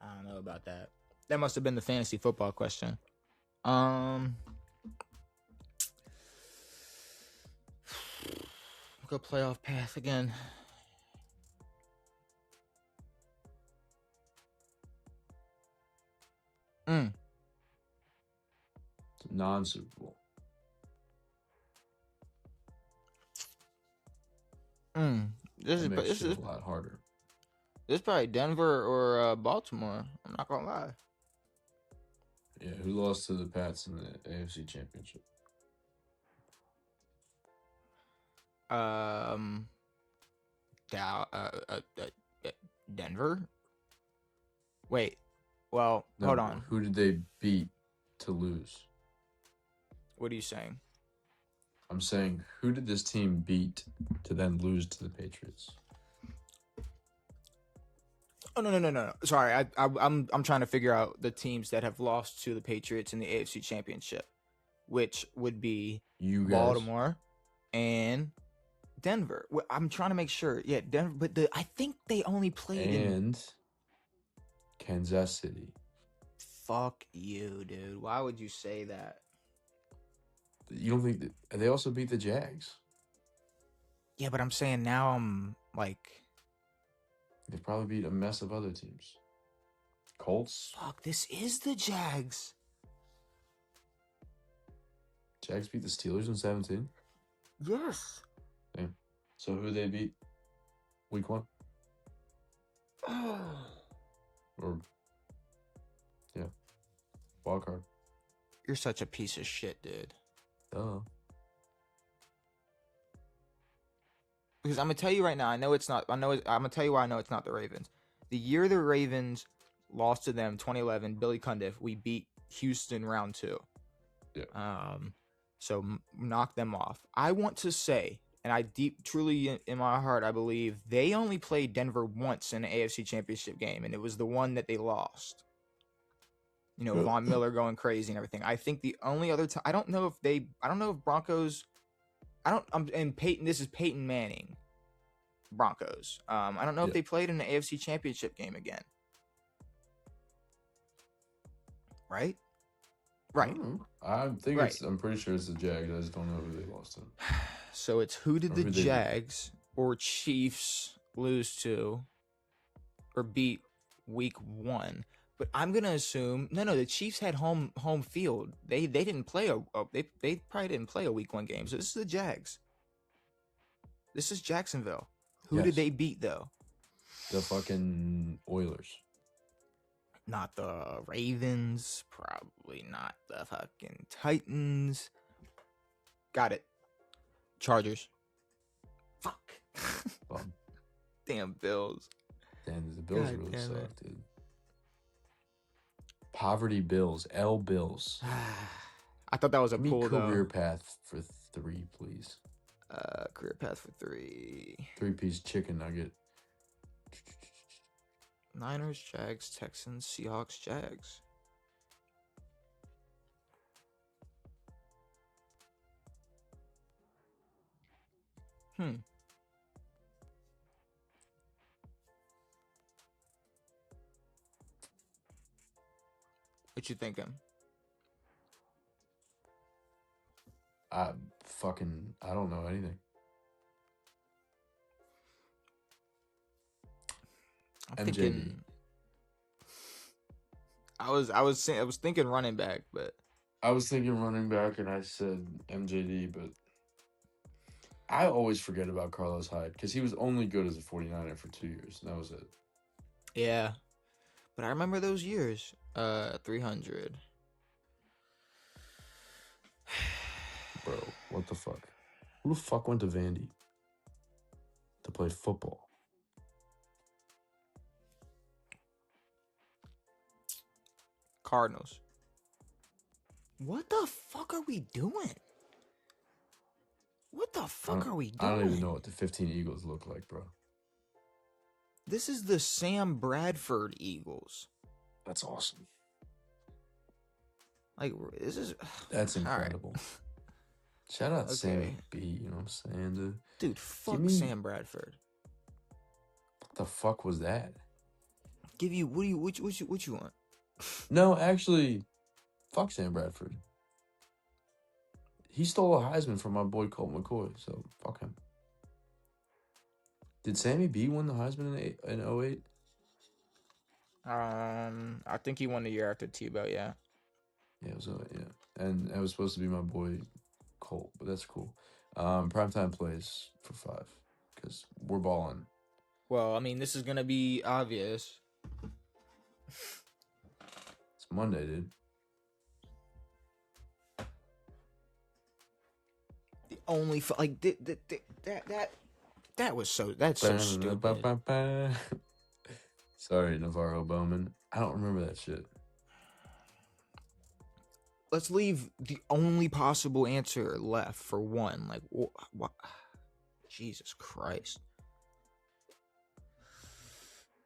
I don't know about that. That must have been the fantasy football question. Go playoff path again. Non-Super Bowl. This is a lot harder. This is probably Denver or Baltimore. I'm not gonna lie. Yeah, who lost to the Pats in the AFC Championship? Denver. Wait. Well, No, hold on. Who did they beat to lose? What are you saying? I'm saying, who did this team beat to then lose to the Patriots? Oh no. Sorry, I'm trying to figure out the teams that have lost to the Patriots in the AFC Championship, which would be You guys. Baltimore and Denver. I'm trying to make sure. Yeah, Denver, but I think they only played and Kansas City. Fuck you, dude. Why would you say that? You don't think that they also beat the Jags? Yeah, but I'm saying now I'm like, They probably beat a mess of other teams. Colts. fuck, this is the Jags. Jags beat the Steelers in 17. Yes. Yeah. So who they beat? Week 1? Or yeah, wild card. You're such a piece of shit, dude. Duh. Because I'm gonna tell you right now, I'm gonna tell you why I know it's not the Ravens. The year the Ravens lost to them, 2011, Billy Cundiff, we beat Houston round 2. Yeah. So knock them off. I want to say, and I truly in my heart, I believe they only played Denver once in an AFC Championship game, and it was the one that they lost. You know, Von Miller going crazy and everything. I think the only other time, I don't know if Broncos, and Peyton, this is Peyton Manning, Broncos. I don't know if they played in the AFC Championship game again. Right? Right. I'm pretty sure it's the Jags. I just don't know who they lost to. So it's who did the Jags or Chiefs lose to or beat week 1. But I'm gonna assume no. The Chiefs had home field. They didn't play they probably didn't play a week 1 game. So this is the Jags. This is Jacksonville. Who did they beat though? The fucking Oilers. Not the Ravens. Probably not the fucking Titans. Got it. Chargers. Fuck. Damn Bills. Damn, the Bills God really damn suck, it. dude. Poverty Bills. L Bills. I thought that was a Give me pull though. career path for 3, please. Career path for 3. 3-piece chicken nugget. Niners, Jags, Texans, Seahawks, Jags. What you thinking? I don't know anything. I'm MJD. thinking. I was thinking running back, but I was thinking running back, and I said MJD, but I always forget about Carlos Hyde because he was only good as a 49er for 2 years, and that was it. yeah. But I remember those years. 300. Bro, what the fuck? Who the fuck went to Vandy to play football? Cardinals. What the fuck are we doing? What the fuck are we doing? I don't even know what the 15 Eagles look like, bro. This is the Sam Bradford Eagles. That's awesome. Like, this is... That's incredible. Right. Shout out Sammy B, you know what I'm saying? Dude, fuck Sam Bradford. What the fuck was that? Give you... What you want? No, actually, fuck Sam Bradford. He stole a Heisman from my boy Colt McCoy, so fuck him. Did Sammy B win the Heisman in 08? I think he won the year after Tebow, yeah. Yeah, it was 08, yeah. And it was supposed to be my boy Colt, but that's cool. Primetime plays for 5, because we're balling. Well, I mean, this is going to be obvious. It's Monday, dude. The only... Like, that was so... That's so stupid. Sorry, Navarro Bowman. I don't remember that shit. Let's leave the only possible answer left for one. Like, what? Jesus Christ.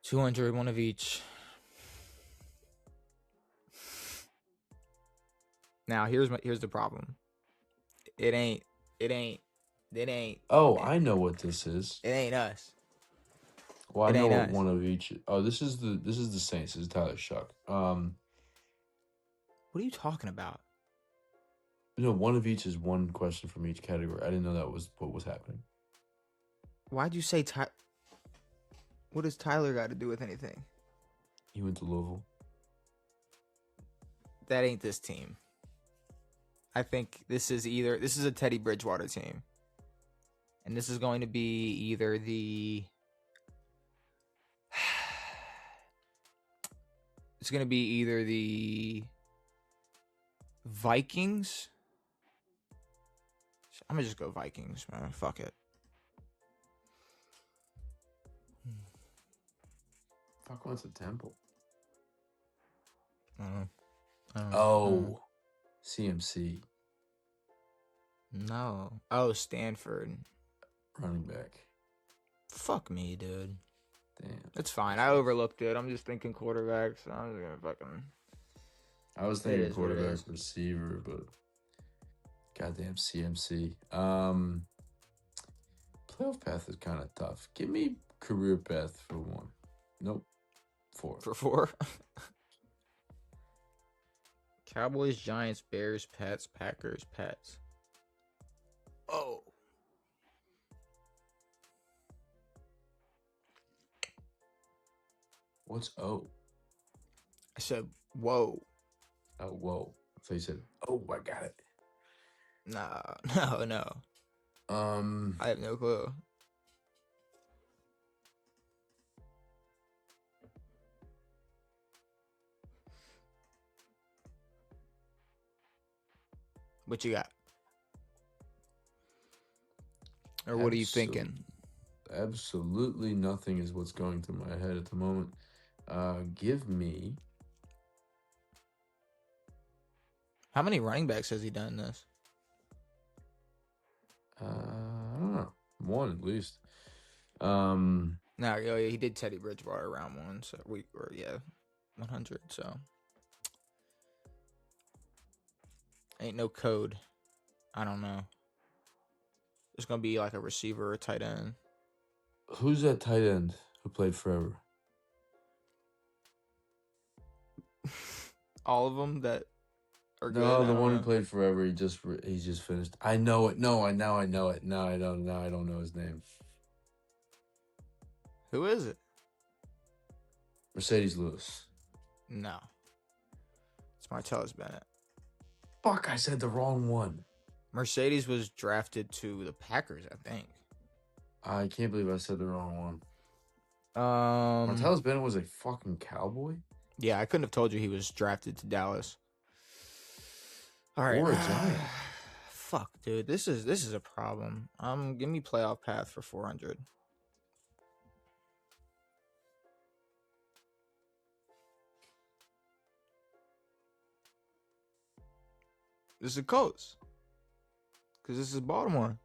200, one of each. Now, here's the problem. It ain't. Oh, I know what this is. It ain't us. Well, I know what one of each. Oh, this is the Saints. This is Tyler Shuck. What are you talking about? No, one of each is one question from each category. I didn't know that was what was happening. Why'd you say Tyler? What does Tyler got to do with anything? He went to Louisville. That ain't this team. I think this is a Teddy Bridgewater team. And this is going to be either the... It's going to be either the Vikings. I'm going to just go Vikings, man. Fuck it. Fuck went to Temple. Oh. CMC. No. Oh, Stanford. Running back. Fuck me, dude. Damn. It's fine. I overlooked it. I'm just thinking quarterback, so I'm just gonna fucking... I was thinking quarterback receiver, but goddamn CMC. Playoff path is kind of tough. Give me career path for 1. Nope. 4. For 4? Cowboys, Giants, Bears, Pats, Packers, Pats. Oh. What's O? I said, whoa. Oh, whoa. So you said, oh, I got it. Nah, no. I have no clue. What you got? Or what are you thinking? Absolutely nothing is what's going through my head at the moment. Give me. How many running backs has he done this? I don't know. One at least. No, he did Teddy Bridgewater round 1, so 100. So ain't no code. I don't know. It's gonna be like a receiver or a tight end. Who's that tight end who played forever? All of them that are good. No, the one who played forever. He just finished. I know it. No, I know it. No, I don't. Now I don't know his name. Who is it? Mercedes Lewis. No. It's Martellus Bennett. Fuck! I said the wrong one. Mercedes was drafted to the Packers, I think. I can't believe I said the wrong one. Martellus Bennett was a fucking Cowboy? Yeah, I couldn't have told you he was drafted to Dallas. All right. Or a Giant. Fuck, dude. This is a problem. Give me playoff path for 400. This is the Colts. Because this is Baltimore.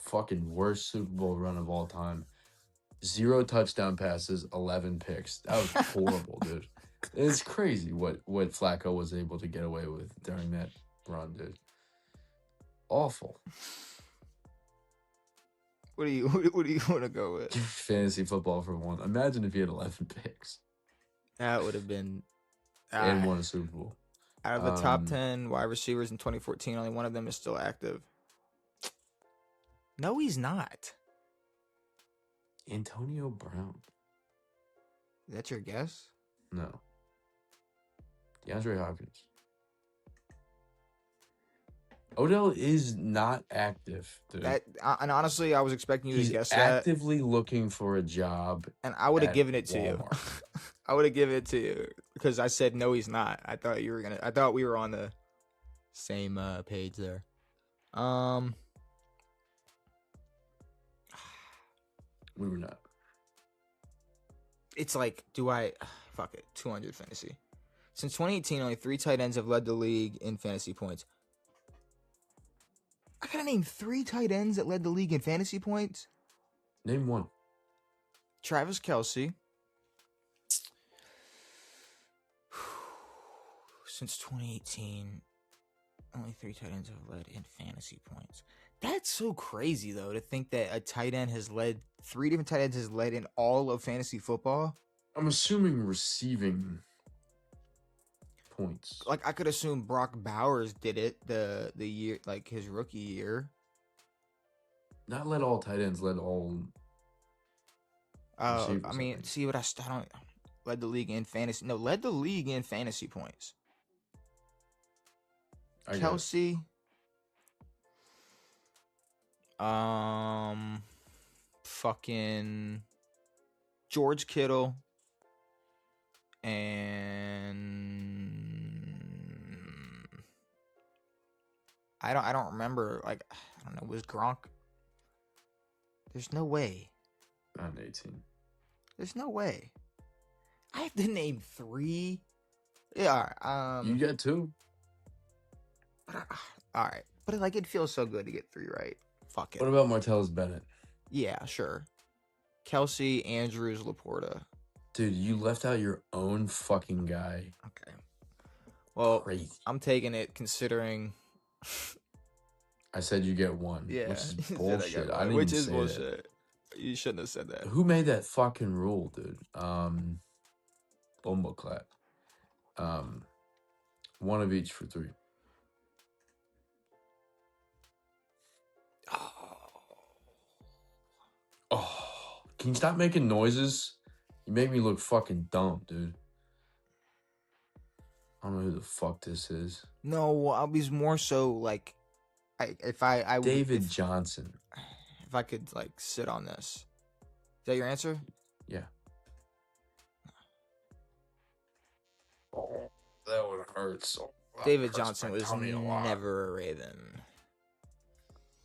Fucking worst Super Bowl run of all time. 0 touchdown passes, 11 picks. That was horrible, dude. It's crazy what Flacco was able to get away with during that run, dude. Awful. What do you want to go with? Fantasy football for 1. Imagine if he had 11 picks. That would have been. And won a Super Bowl. Out of the top 10 wide receivers in 2014, only one of them is still active. No, he's not. Antonio Brown. Is that your guess? No. DeAndre Hopkins. Odell is not active, dude. And honestly, I was expecting you to guess that. He's actively looking for a job. And I would have given it to Walmart. you. I would have given it to you because I said no, he's not. I thought we were on the same page there. We were not. It's like, fuck it, 200 fantasy. Since 2018, only 3 tight ends have led the league in fantasy points. I gotta name 3 tight ends that led the league in fantasy points. Name one. Travis Kelce. Since 2018, only 3 tight ends have led in fantasy points. That's so crazy, though, to think that a tight end has led 3 different tight ends has led in all of fantasy football. I'm assuming receiving points. Like, I could assume Brock Bowers did it the year, like his rookie year. Not led all tight ends, led all. I mean, see what I don't led the league in fantasy. No, led the league in fantasy points. Kelce. Fucking George Kittle and I don't remember. Like, I don't know. Was Gronk? There's no way. Not 18. There's no way. I have to name 3. Yeah. You got 2. All right, but like it feels so good to get 3 right. Fuck it. What about Martellus Bennett? Yeah, sure. Kelce, Andrews, Laporta. Dude, you left out your own fucking guy. Okay. Well, crazy. I'm taking it considering. I said you get 1. Yeah, which is bullshit. I didn't which even is say bullshit. You shouldn't have said that. Who made that fucking rule, dude? Bumbleclap. One of each for 3. Can you stop making noises? You make me look fucking dumb, dude. I don't know who the fuck this is. No, I was more so like, David Johnson. If I could like sit on this, is that your answer? Yeah. Oh, that one hurts. David Johnson was never a Raven.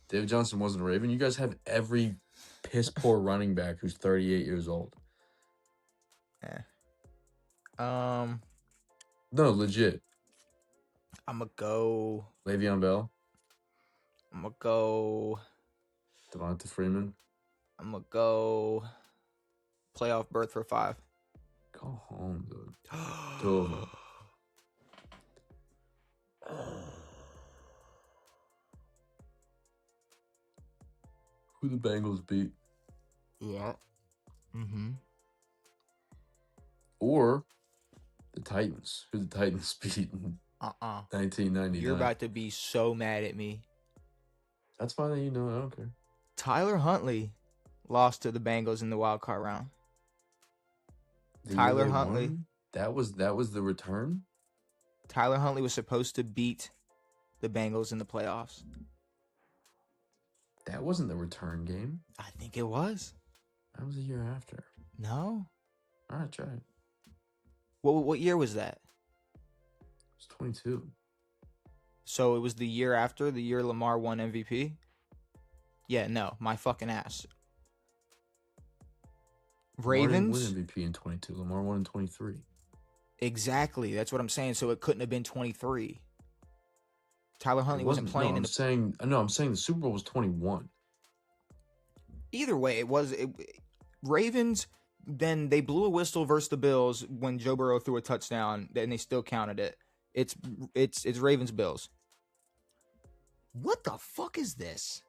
David Johnson wasn't a Raven. You guys have every piss poor running back who's 38 years old. No, legit. I'm gonna go Le'Veon Bell. I'm gonna go Devonta Freeman. I'm gonna go playoff berth for 5. Go home, dude. 2 of them. Who the Bengals beat? Yeah. Or the Titans. Who the Titans beat in 1999. You're about to be so mad at me. That's fine that you know. I don't care. Tyler Huntley lost to the Bengals in the wild card round. Tyler Huntley. Won? That was the return? Tyler Huntley was supposed to beat the Bengals in the playoffs. That wasn't the return game. I think it was. That was a year after. No. All right, try it. What year was that? It was 22. So it was the year after, the year Lamar won MVP? Yeah, no, my fucking ass. Ravens? Lamar didn't win MVP in 22. Lamar won in 23. Exactly. That's what I'm saying. So it couldn't have been 23. Tyler Huntley wasn't playing I'm saying the Super Bowl was 21. Either way, Ravens, then they blew a whistle versus the Bills when Joe Burrow threw a touchdown, and they still counted it. It's Ravens Bills. What the fuck is this?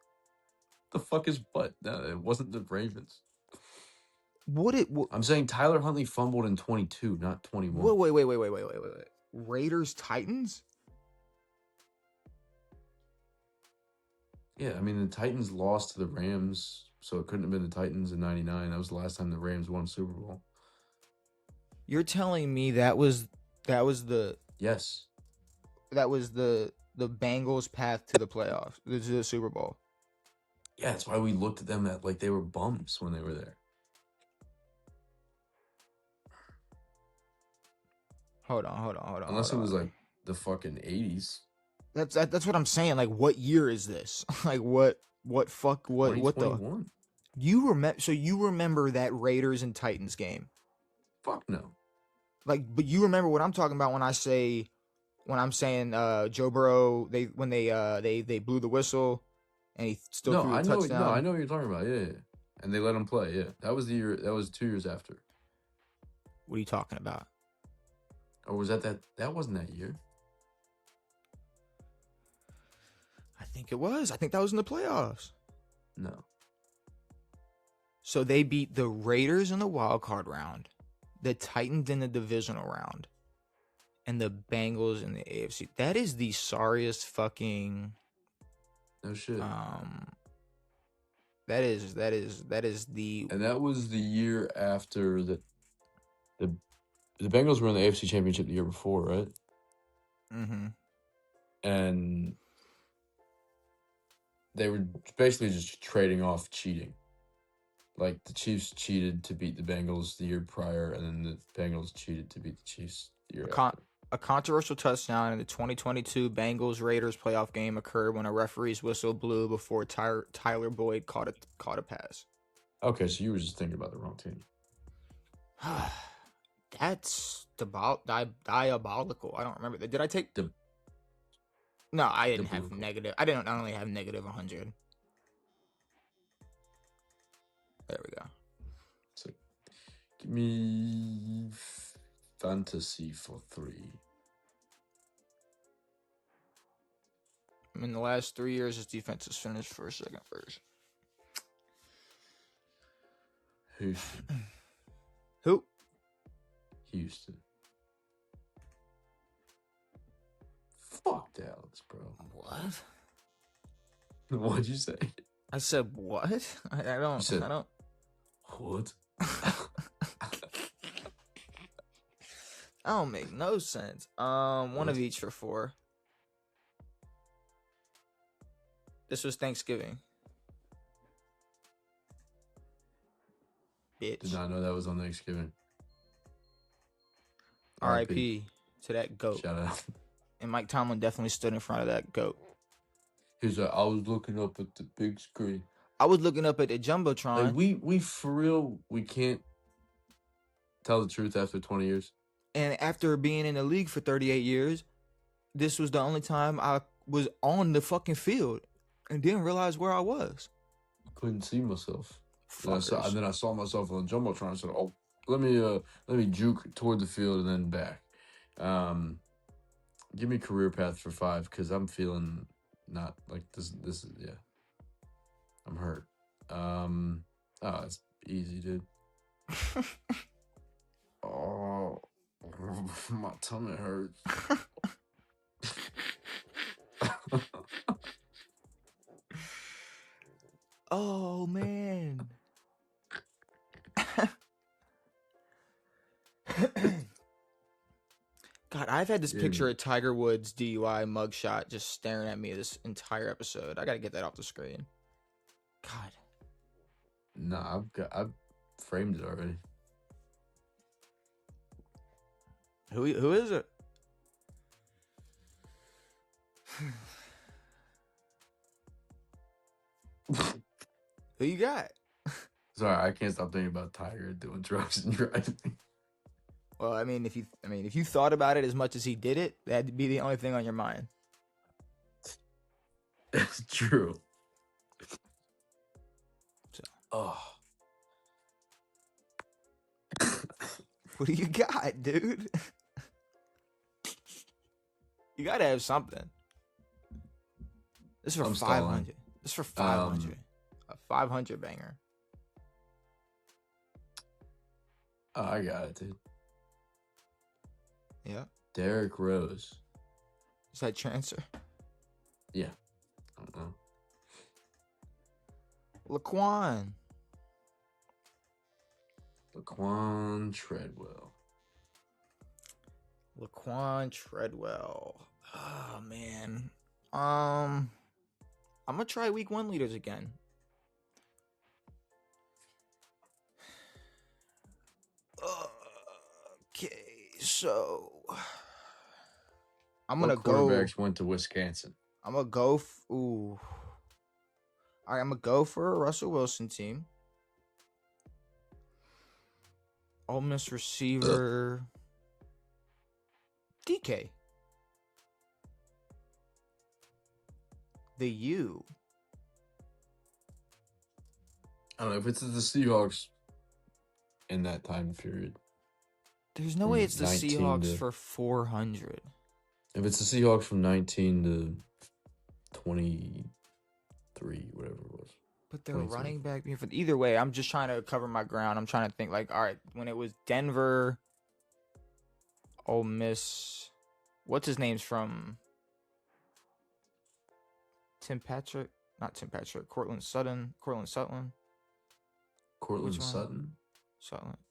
The fuck is what? No, it wasn't the Ravens. I'm saying Tyler Huntley fumbled in 22, not 21. Wait. Raiders Titans? Yeah, I mean, the Titans lost to the Rams, so it couldn't have been the Titans in 99. That was the last time the Rams won a Super Bowl. You're telling me that was the Yes. That was the Bengals' path to the playoffs, to the Super Bowl. Yeah, that's why we looked at them like they were bums when they were there. Hold on. Unless it was like the fucking 80s. That's what I'm saying. Like, what year is this? Like, what the? You remember that Raiders and Titans game? Fuck no. Like, but you remember what I'm talking about when I'm saying Joe Burrow, they blew the whistle and he still threw a touchdown. No, I know what you're talking about. Yeah. And they let him play. Yeah, that was the year. That was 2 years after. What are you talking about? Or was that wasn't that year? I think it was. I think that was in the playoffs. No. So they beat the Raiders in the wild card round, the Titans in the divisional round, and the Bengals in the AFC. That is the sorriest fucking. No shit. That is the. And that was the year after the Bengals were in the AFC Championship the year before, right? Mm-hmm. And they were basically just trading off cheating. Like, the Chiefs cheated to beat the Bengals the year prior, and then the Bengals cheated to beat the Chiefs the year after. A controversial touchdown in the 2022 Bengals-Raiders playoff game occurred when a referee's whistle blew before Tyler Boyd caught a pass. Okay, so you were just thinking about the wrong team. That's diabolical. I don't remember. Did I take the? No, I didn't have negative. I didn't only have negative 100. There we go. So, give me fantasy for 3. In the last 3 years, his defense has finished first, second, first. Who? Houston. Fuck Dallas, bro. What? What'd you say? I said what? I don't. What? I don't make no sense. One of each for 4. This was Thanksgiving. Bitch. Did not know that was on Thanksgiving. R.I.P. to that GOAT. Shout out. And Mike Tomlin definitely stood in front of that GOAT. He's like, I was looking up at the big screen. I was looking up at the Jumbotron. Like, we for real, we can't tell the truth after 20 years. And after being in the league for 38 years, this was the only time I was on the fucking field and didn't realize where I was. Couldn't see myself. And Fuckers. then I saw myself on the Jumbotron and said, oh, let me juke toward the field and then back. Give me career path for 5 because I'm feeling not like this is, yeah. I'm hurt. It's easy, dude. Oh, my tummy hurts. Oh, man. God, I've had this picture of Tiger Woods' DUI mugshot just staring at me this entire episode. I gotta get that off the screen. God. Nah, I've framed it already. Who is it? Who you got? Sorry, I can't stop thinking about Tiger doing drugs and driving. Well, I mean, if you thought about it as much as he did it, that'd be the only thing on your mind. That's true. So. Oh. What do you got, dude? You gotta have something. This is for 500. This is for 500. A 500 banger. Oh, I got it, dude. Yeah. Derrick Rose. Is that transfer? Yeah. I don't know. Laquan Treadwell. Oh man. I'm gonna try week 1 leaders again. Okay, so I'm gonna go. Quarterbacks went to Wisconsin. I'm gonna go. Ooh. All right, I'm gonna go for a Russell Wilson team. Ole Miss receiver DK. The U. I don't know if it's the Seahawks in that time period. There's no way it's the Seahawks for 400. If it's the Seahawks from 19 to 23, whatever it was. But they're running back. Either way, I'm just trying to cover my ground. I'm trying to think like, all right, when it was Denver, Ole Miss, what's his name's from? Courtland Sutton.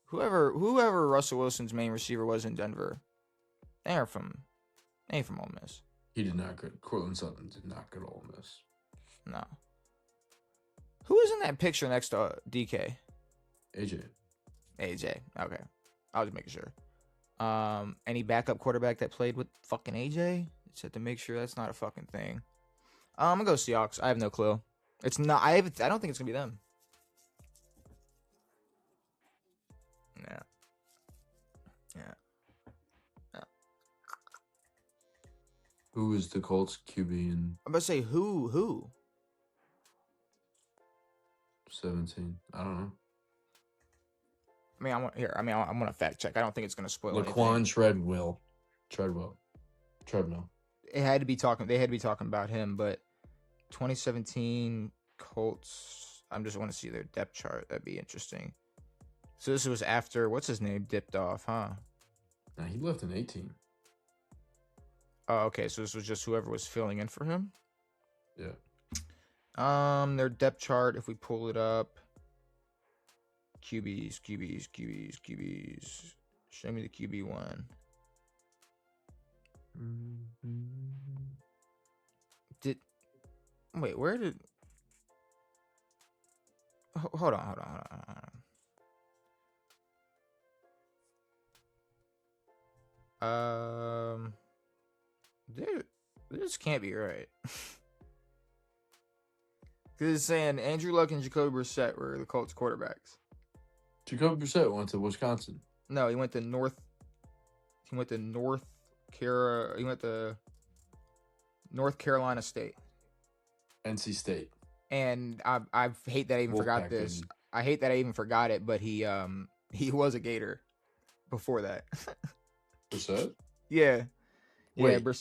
Whoever Russell Wilson's main receiver was in Denver, they ain't from Ole Miss. He did not go. Courtland Sutton did not go to Ole Miss. No. Who was in that picture next to DK? AJ. Okay. I was making sure. Any backup quarterback that played with fucking AJ? Just had to make sure that's not a fucking thing. I'm gonna go Seahawks. I have no clue. It's not. I don't think it's gonna be them. Yeah. Who is the Colts QB in? I'm about to say who? 17. I don't know. I'm gonna fact check. I don't think it's gonna spoil Laquan anything. Treadwell. They had to be talking about him, but 2017 Colts. I just want to see their depth chart. That'd be interesting. So this was after what's his name dipped off, huh? Nah, he left in 18. Oh, okay. So this was just whoever was filling in for him. Yeah. Their depth chart. If we pull it up, QBs. Show me the QB1. Where did... Hold on. This can't be right. Because it's saying Andrew Luck and Jacoby Brissett were the Colts quarterbacks. Jacoby Brissett went to Wisconsin. No, he went to North Carolina State. NC State. And I hate that I even forgot this. I hate that I even forgot it, but he was a Gator before that. Brissett? Yeah. Wait, Yeah,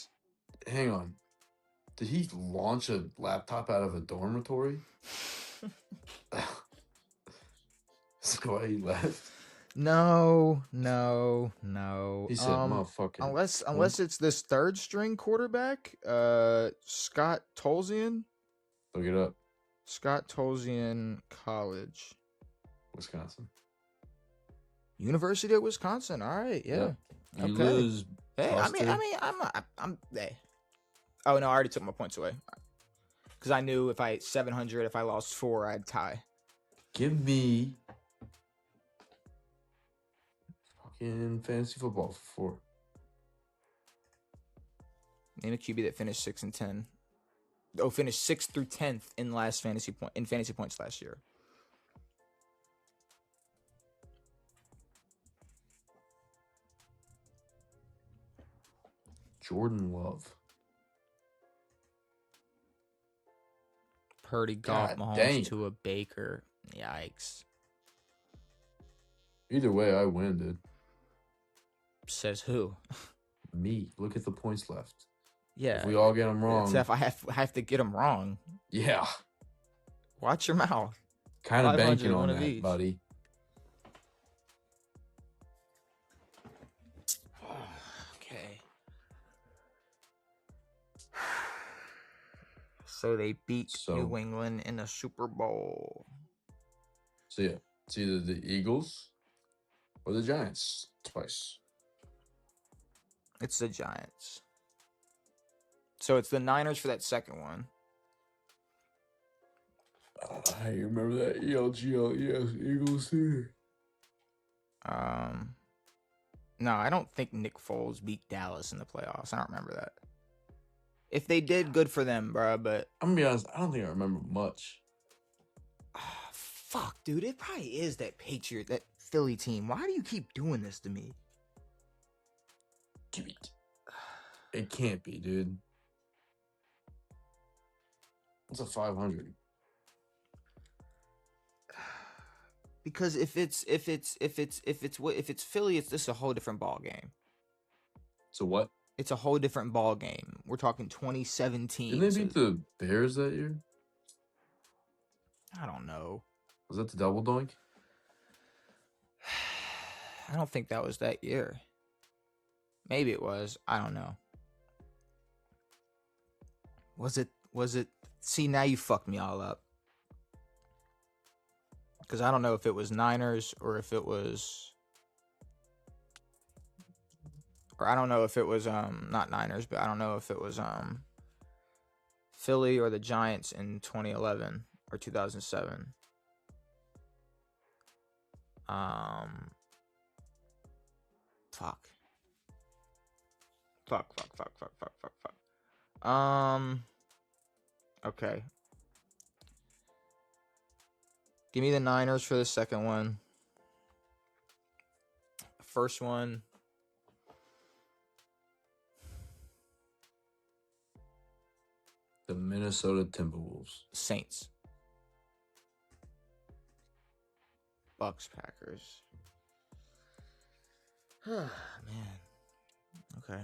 hang on. Did he launch a laptop out of a dormitory? That's why he left? No. He said, motherfucker. Unless it's this third string quarterback, Scott Tolzien. Look it up. Scott Tolzien College. Wisconsin. University of Wisconsin. All right, yeah. You Okay. lose. Hey, Buster. I'm hey. Oh no, I already took my points away. Because I knew if I 700, if I lost 4, I'd tie. Give me fucking fantasy football for 4. Name a QB that finished 6 and 10. Oh, finished 6th through 10th in fantasy points last year. Jordan Love. Purdy, Goff, God Mahomes, dang. to a Baker. Yikes. Either way, I win, dude. Says who? Me. Look at the points left. Yeah. If we all get them wrong. If I have to get them wrong. Yeah. Watch your mouth. Kind of banking on one of that, each. buddy. Okay. So they beat New England in the Super Bowl. So yeah, it's either the Eagles or the Giants twice. It's the Giants. So it's the Niners for that second one. I remember that Eagles too. No, I don't think Nick Foles beat Dallas in the playoffs. I don't remember that. If they did, good for them, bro. But I'm gonna be honest, I don't think I remember much. Fuck, dude. It probably is that Philly team. Why do you keep doing this to me? It can't be, dude. It's a 500. Because if it's Philly, this is a whole different ball game. So what? It's a whole different ball game. We're talking 2017. Didn't they beat the Bears that year? I don't know. Was that the double doink? I don't think that was that year. Maybe it was. I don't know. Was it? See, now you fucked me all up. Because I don't know if it was Niners or if it was... Or I don't know if it was, not Niners, but I don't know if it was Philly or the Giants in 2011 or 2007. Fuck. Okay. Give me the Niners for the second one. First one. The Minnesota Timberwolves. Saints. Bucks, Packers. Man. Okay.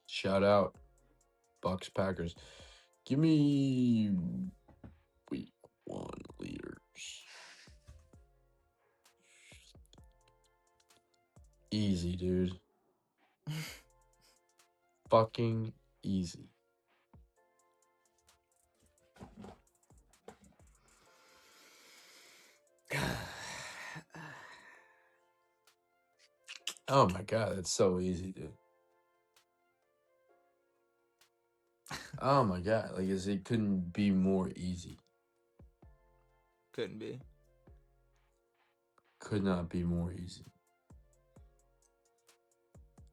Shout out. Bucks, Packers. Give me week 1 leaders. Easy, dude. Fucking easy. Oh my god, that's so easy, dude. Oh my god, like it couldn't be more easy. Couldn't be. Could not be more easy.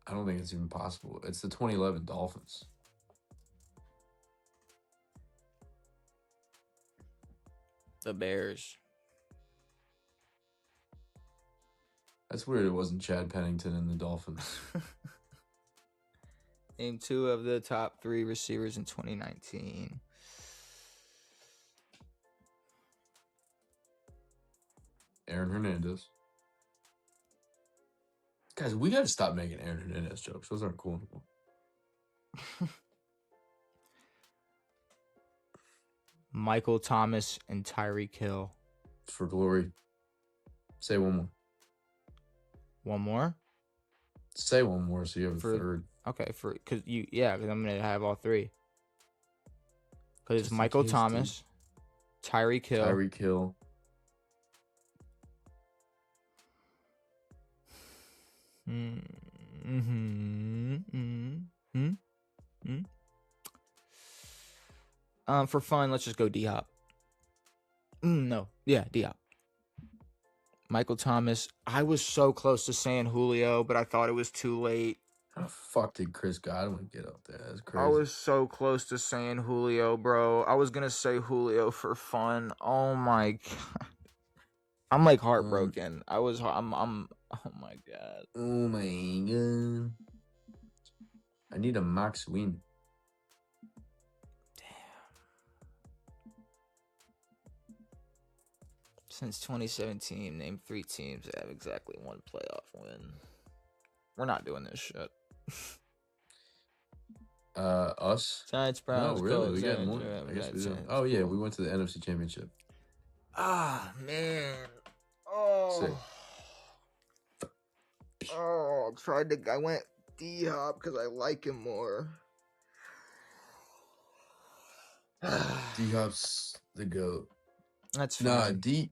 I don't think it's even possible. It's the 2011 Dolphins. The Bears. That's weird. It wasn't Chad Pennington and the Dolphins. Name 2 of the top 3 receivers in 2019. Aaron Hernandez. Guys, we got to stop making Aaron Hernandez jokes. Those aren't cool anymore. Michael Thomas and Tyreek Hill. For glory. Say one more. One more? Say one more so you have a third. Okay, because I'm gonna have all 3. Because it's Michael Thomas, Tyreek Hill. Tyreek Hill. For fun, let's just go D-Hop. No. Yeah, D-Hop. Michael Thomas. I was so close to saying Julio, but I thought it was too late. How the fuck did Chris Godwin get up there? That's crazy. I was so close to saying Julio, bro. I was going to say Julio for fun. Oh my god. I'm like heartbroken. I'm oh my god. Oh my god. I need a Max win. Since 2017, name 3 teams that have exactly 1 playoff win. We're not doing this shit. Us? Giants, Browns. No, really? Colts, We got Giants, more. I guess we do. Giants. Oh yeah, we went to the NFC Championship. Ah, man. Oh. Sick. Oh, I went D-Hop because I like him more. D-Hop's the GOAT. That's fine. D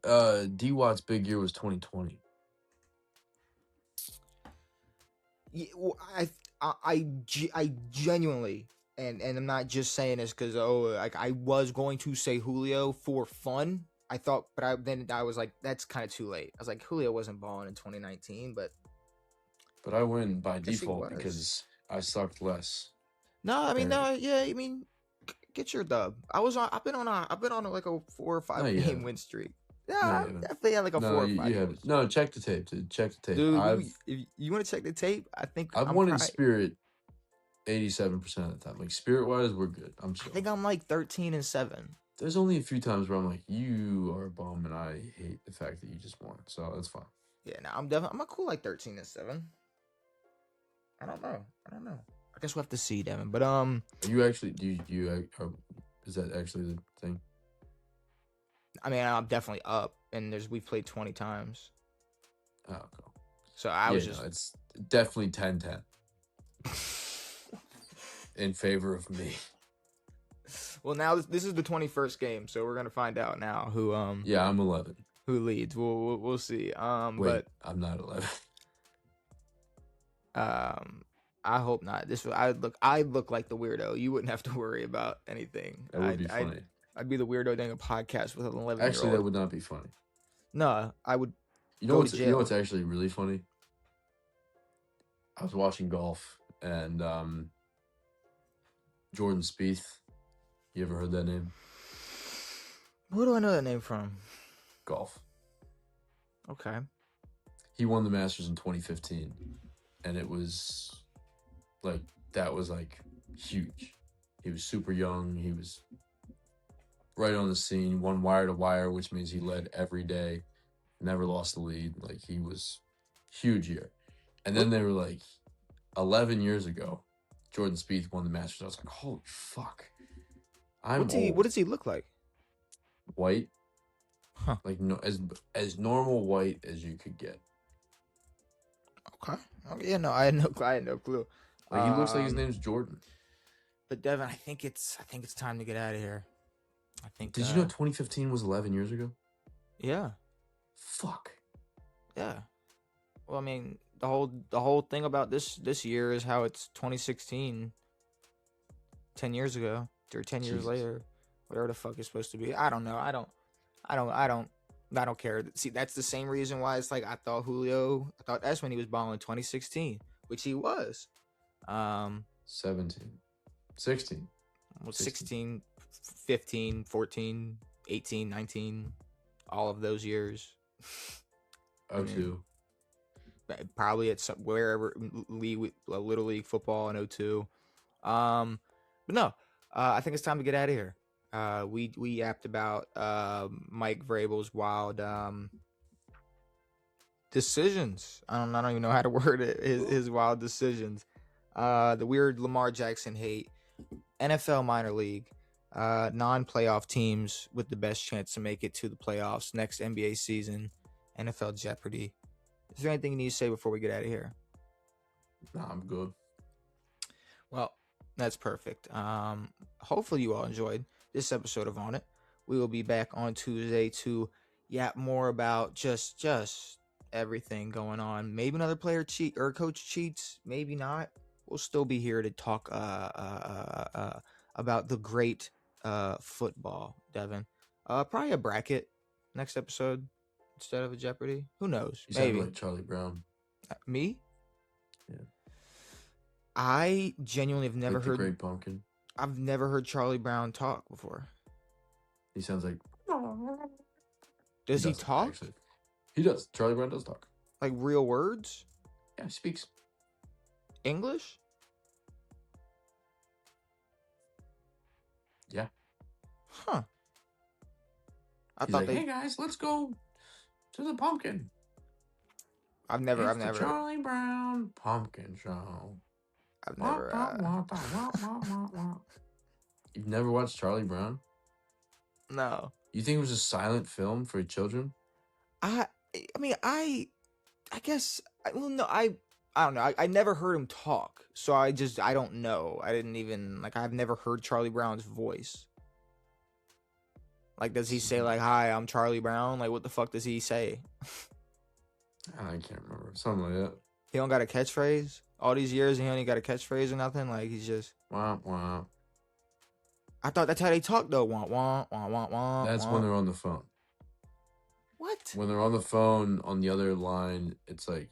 Watt's big year was 2020. Yeah, well, I genuinely, and I'm not just saying this because I was going to say Julio for fun. I thought, but I was like, that's kind of too late. I was like, Julio wasn't balling in 2019, but I win by default because I sucked less. No, I mean, I mean, get your dub. I've been on like a 4 or 5 game win streak. Yeah, I definitely had like a 4 or 5. Games. No, check the tape, dude. Check the tape. Dude, if you want to check the tape, I think I've won in spirit 87% of the time. Like spirit wise, we're good. I'm sure. I think I'm like 13-7. There's only a few times where I'm like, you are a bum, and I hate the fact that you just won. So that's fine. Yeah, no, I'm a cool like 13-7. I don't know. I guess we'll have to see, Devin. But Are you actually is that actually the thing? I mean, I'm definitely up, and we've played 20 times. Oh, cool. So I was just. It's definitely 10-10 in favor of me. Well, now this is the 21st game, so we're gonna find out now who. Yeah, I'm 11. Who leads? We'll see. Wait, but I'm not 11. I hope not. I'd look like the weirdo. You wouldn't have to worry about anything. That would be funny. I'd be the weirdo doing a podcast with an 11-year-old. Actually, that would not be funny. No, I would. You know what's actually really funny? I was watching golf and Jordan Spieth. You ever heard that name? Where do I know that name from? Golf. Okay. He won the Masters in 2015, and it was like huge. He was super young. He was right on the scene, won wire to wire, which means he led every day, never lost the lead. Like, he was huge year. And then they were like, 11 years ago, Jordan Spieth won the Masters. I was like, holy fuck. What does he look like? White. Huh. Like, no, as normal white as you could get. Okay. Yeah, no, I had no clue. Like, he looks like his name's Jordan. But Devin, I think it's time to get out of here. I think. Did you know 2015 was 11 years ago? Yeah. Fuck. Yeah. Well, I mean, the whole thing about this year is how it's 2016, 10 years ago or 10 years Jesus. later, whatever the fuck it's supposed to be. I don't know. I don't care. See, that's the same reason why it's like I thought that's when he was balling in 2016, which he was. 17, 16. Well, 16, 15, 14, 18, 19, all of those years. 02. Probably at wherever Little League football in 02. But no, I think it's time to get out of here. We yapped about Mike Vrabel's wild decisions. I don't even know how to word it. His wild decisions. The weird Lamar Jackson hate. NFL minor league. Non-playoff teams with the best chance to make it to the playoffs next NBA season. NFL Jeopardy. Is there anything you need to say before we get out of here? Nah, I'm good. Well, that's perfect. Hopefully you all enjoyed this episode of On It. We will be back on Tuesday to yap more about just everything going on. Maybe another player cheat or coach cheats. Maybe not. We'll still be here to talk about the great football, Devin. Probably a bracket next episode instead of a Jeopardy. Who knows? You Maybe sound like Charlie Brown. Me? Yeah. I genuinely have never Like the heard. Great Pumpkin. I've never heard Charlie Brown talk before. He sounds like. Does he talk? Actually. He does. Charlie Brown does talk. Like real words? Yeah, he speaks. English? Yeah. Huh. He's like, hey guys, let's go to the pumpkin. I've never. The Charlie Brown Pumpkin Show. I've never. You've never watched Charlie Brown? No. You think it was a silent film for children? I guess. Well, no. I don't know. I never heard him talk, so I don't know. I didn't even I've never heard Charlie Brown's voice. Like, does he say like, "Hi, I'm Charlie Brown"? Like, what the fuck does he say? I can't remember. Something like that. He don't got a catchphrase? All these years, he only got a catchphrase or nothing? Like, he's just... Wah, wah. I thought that's how they talk, though. Wah, wah, wah, wah, wah. That's when they're on the phone. What? When they're on the phone on the other line, it's like...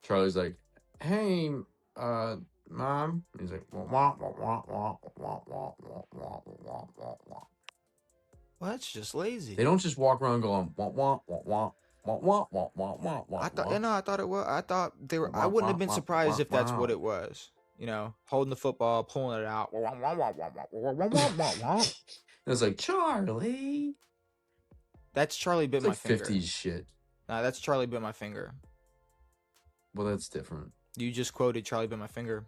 Charlie's like, hey, Mom. And he's like, wah, wah, wah, wah, wah, wah, wah, wah, wah, wah, wah, wah. Well, that's just lazy. They don't just walk around going, wah, wah, wah, wah. Wah, wah, wah, wah, wah, wah, I thought it was. I thought they were. I wouldn't have been surprised if that's what it was. You know, holding the football, pulling it out. It's like, Charlie. That's Charlie bit It's my like finger. 50s shit. Nah, that's Charlie bit my finger. Well, that's different. You just quoted Charlie bit my finger.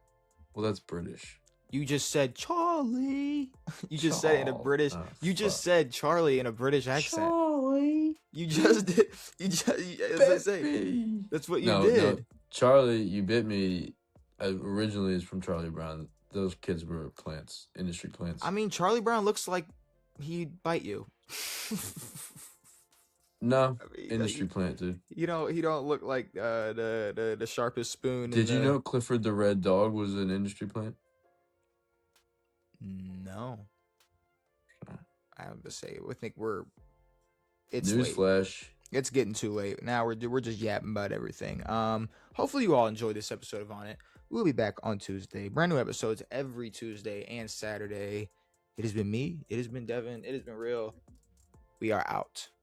Well, that's British. You just said Charlie. You just said it in a British. You just said Charlie in a British accent. Charlie. You just did. As I say, that's what you did. No. Charlie, you bit me. Originally is from Charlie Brown. Those kids were plants, industry plants. I mean, Charlie Brown looks like he'd bite you. No, industry plant, dude. He don't look like the sharpest spoon. Did you know Clifford the Red Dog was an industry plant? No. I have to say, I think it's Newsflash. It's getting too late. Now we're just yapping about everything. Hopefully you all enjoyed this episode of On It. We'll be back on Tuesday. Brand new episodes every Tuesday and Saturday. It has been me. It has been Devin. It has been real. We are out.